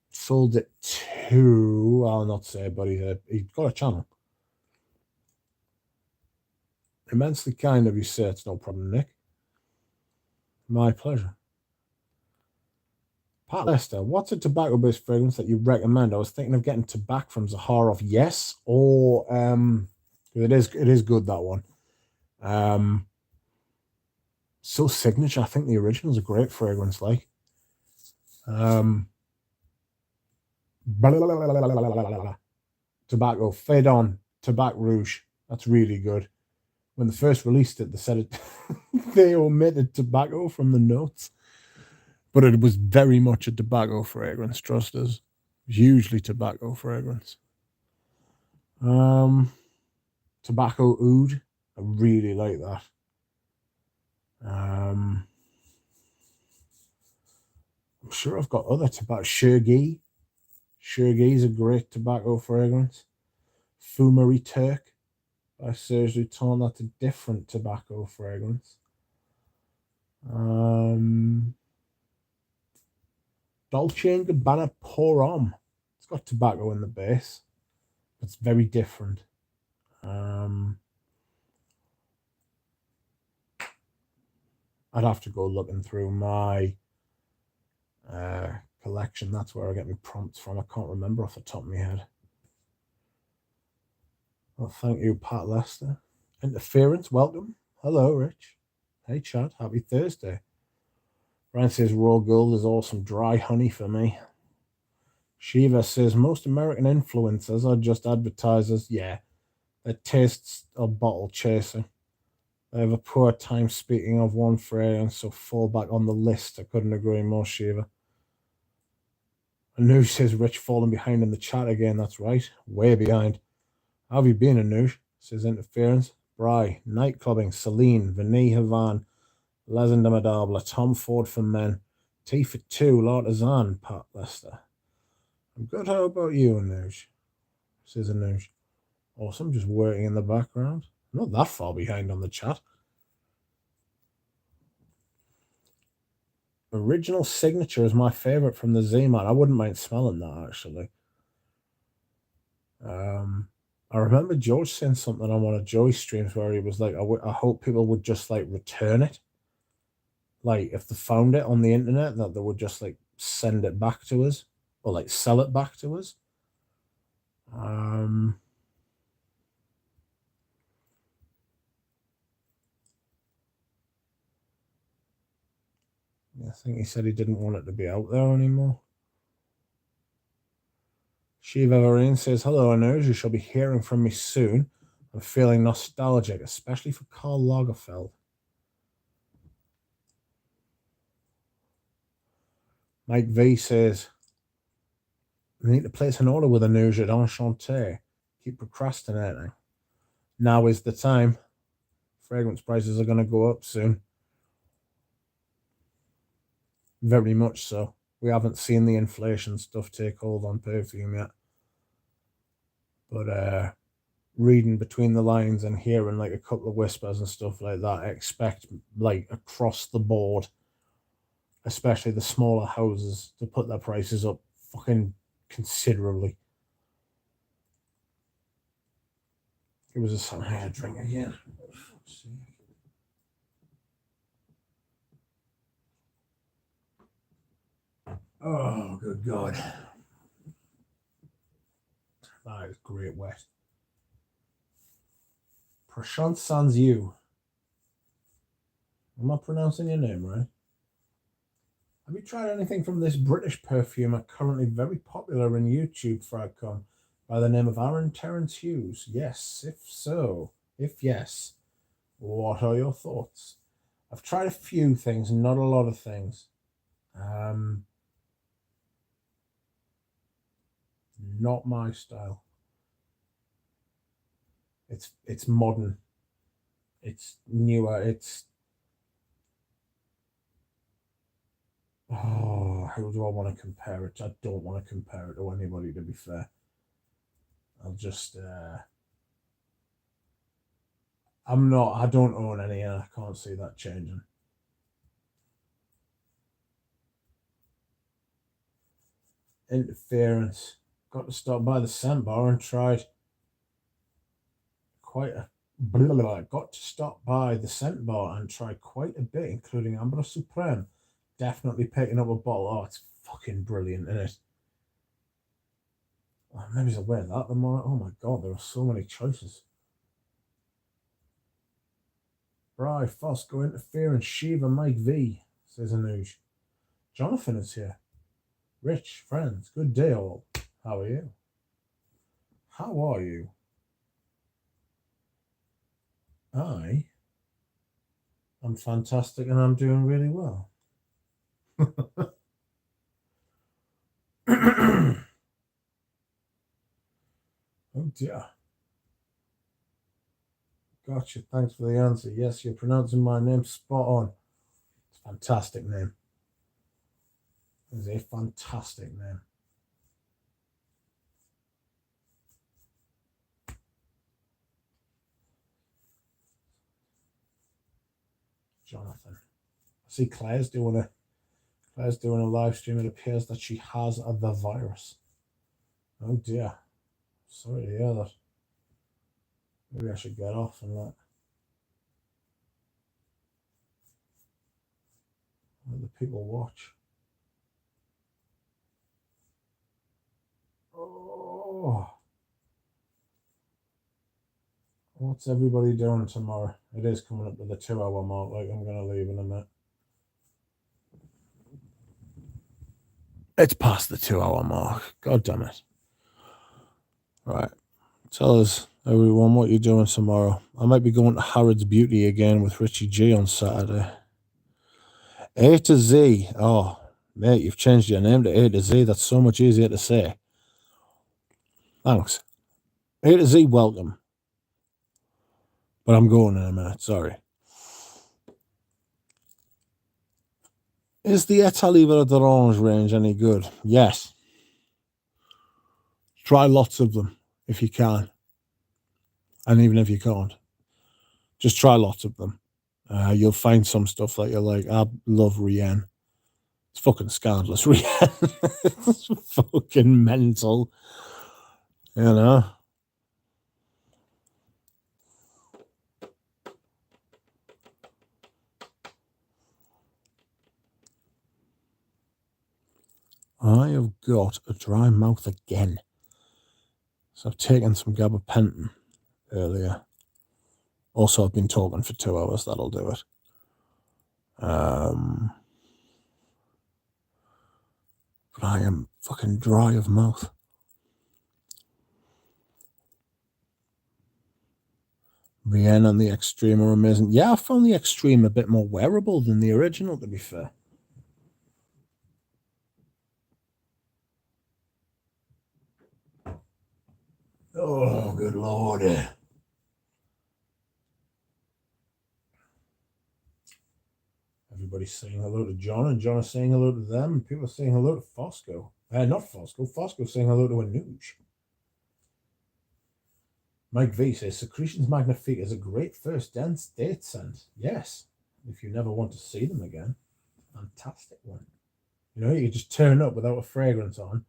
Sold it to, I'll not say, but he's got a channel. Immensely kind of you, sir. It's no problem, Nick. My pleasure. Pat Lester, what's a tobacco-based fragrance that you recommend? I was thinking of getting tobacco from Zaharov. Yes, or it is good, that one. So signature. I think the original's a great fragrance. Like, tobacco, Fade On, Tobacco Rouge. That's really good. When they first released it, they said it. They omitted tobacco from the notes, but it was very much a tobacco fragrance. Trust us, hugely tobacco fragrance. Tobacco Oud. I really like that. I'm sure I've got other tobacco. Shergi. Shergi is a great tobacco fragrance. Fumari Turk by Serge Luton. That's a different tobacco fragrance. Dolce & Gabbana Pour Homme. It's got tobacco in the base. It's very different. I'd have to go looking through my collection. That's where I get my prompts from. I can't remember off the top of my head. Well, thank you, Pat Lester. Interference, welcome. Hello, Rich. Hey, Chad. Happy Thursday. Brian says raw gold is awesome. Dry honey for me. Shiva says most American influencers are just advertisers. Yeah, their tastes are bottle chasing. They have a poor time speaking of one fragrance, so fall back on the list. I couldn't agree more, Shiva. Anush says Rich falling behind in the chat again. That's right. Way behind. How have you been, Anush? Says Interference. Bry, Nightclubbing, Celine, Vinny Havan, Legend Madable, Tom Ford for Men, T for Two, L'artisan, Pat Lester. I'm good. How about you, Anush? Says Anush. Awesome. Just working in the background. Not that far behind on the chat. Original Signature is my favorite from the Z-Man. I wouldn't mind smelling that, actually. I remember George saying something on one of Joey's streams where he was like, I hope people would just like return it. Like if they found it on the internet, that they would just like send it back to us or like sell it back to us. I think he said he didn't want it to be out there anymore. Shiva Vareen says, hello, Anuj. You shall be hearing from me soon. I'm feeling nostalgic, especially for Karl Lagerfeld. Mike V says, we need to place an order with Anuj at Enchanté. Keep procrastinating. Now is the time. Fragrance prices are going to go up soon. Very much so. We haven't seen the inflation stuff take hold on perfume yet. But reading between the lines and hearing like a couple of whispers and stuff like that, I expect like across the board, especially the smaller houses, to put their prices up fucking considerably. It was a something I had drink again. Oh, good God. That is great wet. Prashant Sanzu. Am I pronouncing your name right? Have you tried anything from this British perfumer currently very popular in YouTube, Fragcom, by the name of Aaron Terence Hughes? Yes. If so, if yes, what are your thoughts? I've tried a few things, not a lot of things. Not my style. It's modern. It's newer. It's who do I want to compare it to? I don't want to compare it to anybody, to be fair. I'll just I don't own any and I can't see that changing. Interference. Got to stop by the scent bar and tried quite a got to stop by the scent bar and try quite a bit, including Amber Supreme. Definitely picking up a bottle. Oh, it's fucking brilliant, isn't it? Oh, maybe I'll wear that tomorrow. Oh my God, there are so many choices. Bry, Fosco, Interference, Shiva, Mike V, says Anuj. Jonathan is here. Rich, friends, good day all. How are you? How are you? I'm fantastic and I'm doing really well. Oh dear. Gotcha. Thanks for the answer. Yes, you're pronouncing my name spot on. It's a fantastic name. It's a fantastic name. Jonathan. I see Claire's doing a live stream. It appears that she has the virus. Oh dear. Sorry to hear that. Maybe I should get off and let the people watch. Oh. What's everybody doing tomorrow? It is coming up to the 2-hour mark. Like, I'm going to leave in a minute. It's past the 2-hour mark. God damn it. Right. Tell us, everyone, what you're doing tomorrow. I might be going to Harrods Beauty again with Richie G on Saturday. A to Z. Oh, mate, you've changed your name to A to Z. That's so much easier to say. Thanks. A to Z, welcome. But I'm going in a minute, sorry. Is the État Libre d'Orange range any good? Yes. Try lots of them if you can. And even if you can't, just try lots of them. You'll find some stuff that you're like, I love Rien. It's fucking scandalous, Rien. It's fucking mental. You know? I have got a dry mouth again. So I've taken some gabapentin earlier. Also, I've been talking for 2 hours. That'll do it. But I am fucking dry of mouth. Rien and the Extreme are amazing. Yeah, I found the Extreme a bit more wearable than the original, to be fair. Oh, good Lord. Everybody's saying hello to John, and John is saying hello to them, and people are saying hello to Fosco. Not Fosco. Fosco's saying hello to Anuj. Mike V says, Secretions Magnifique is a great first date scent. Yes, if you never want to see them again. Fantastic one. You know, you could just turn up without a fragrance on,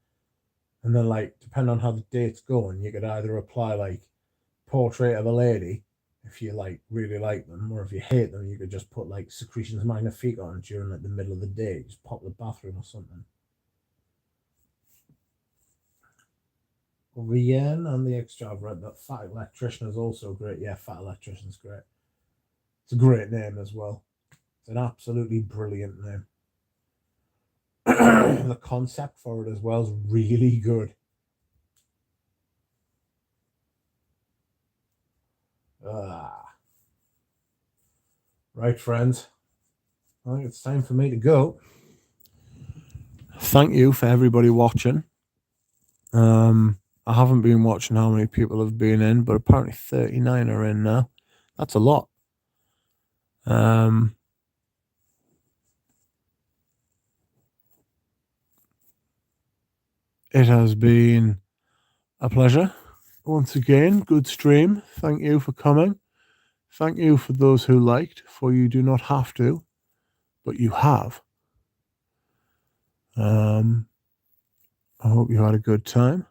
and then, like, depending on how the date's going, you could either apply, like, portrait of a lady, if you like really like them, or if you hate them, you could just put like secretions magnifique on during like the middle of the day. Just pop the bathroom or something. Over yen and the extra, I've read that Fat Electrician is also great. Yeah, Fat Electrician's great. It's a great name as well. It's an absolutely brilliant name. The concept for it as well is really good. Right, friends. I think it's time for me to go. Thank you for everybody watching. I haven't been watching how many people have been in, but apparently 39 are in now. That's a lot. It has been a pleasure. Once again, good stream. Thank you for coming. Thank you for those who liked, for you do not have to, but you have. I hope you had a good time.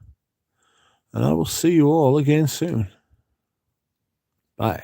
And I will see you all again soon. Bye.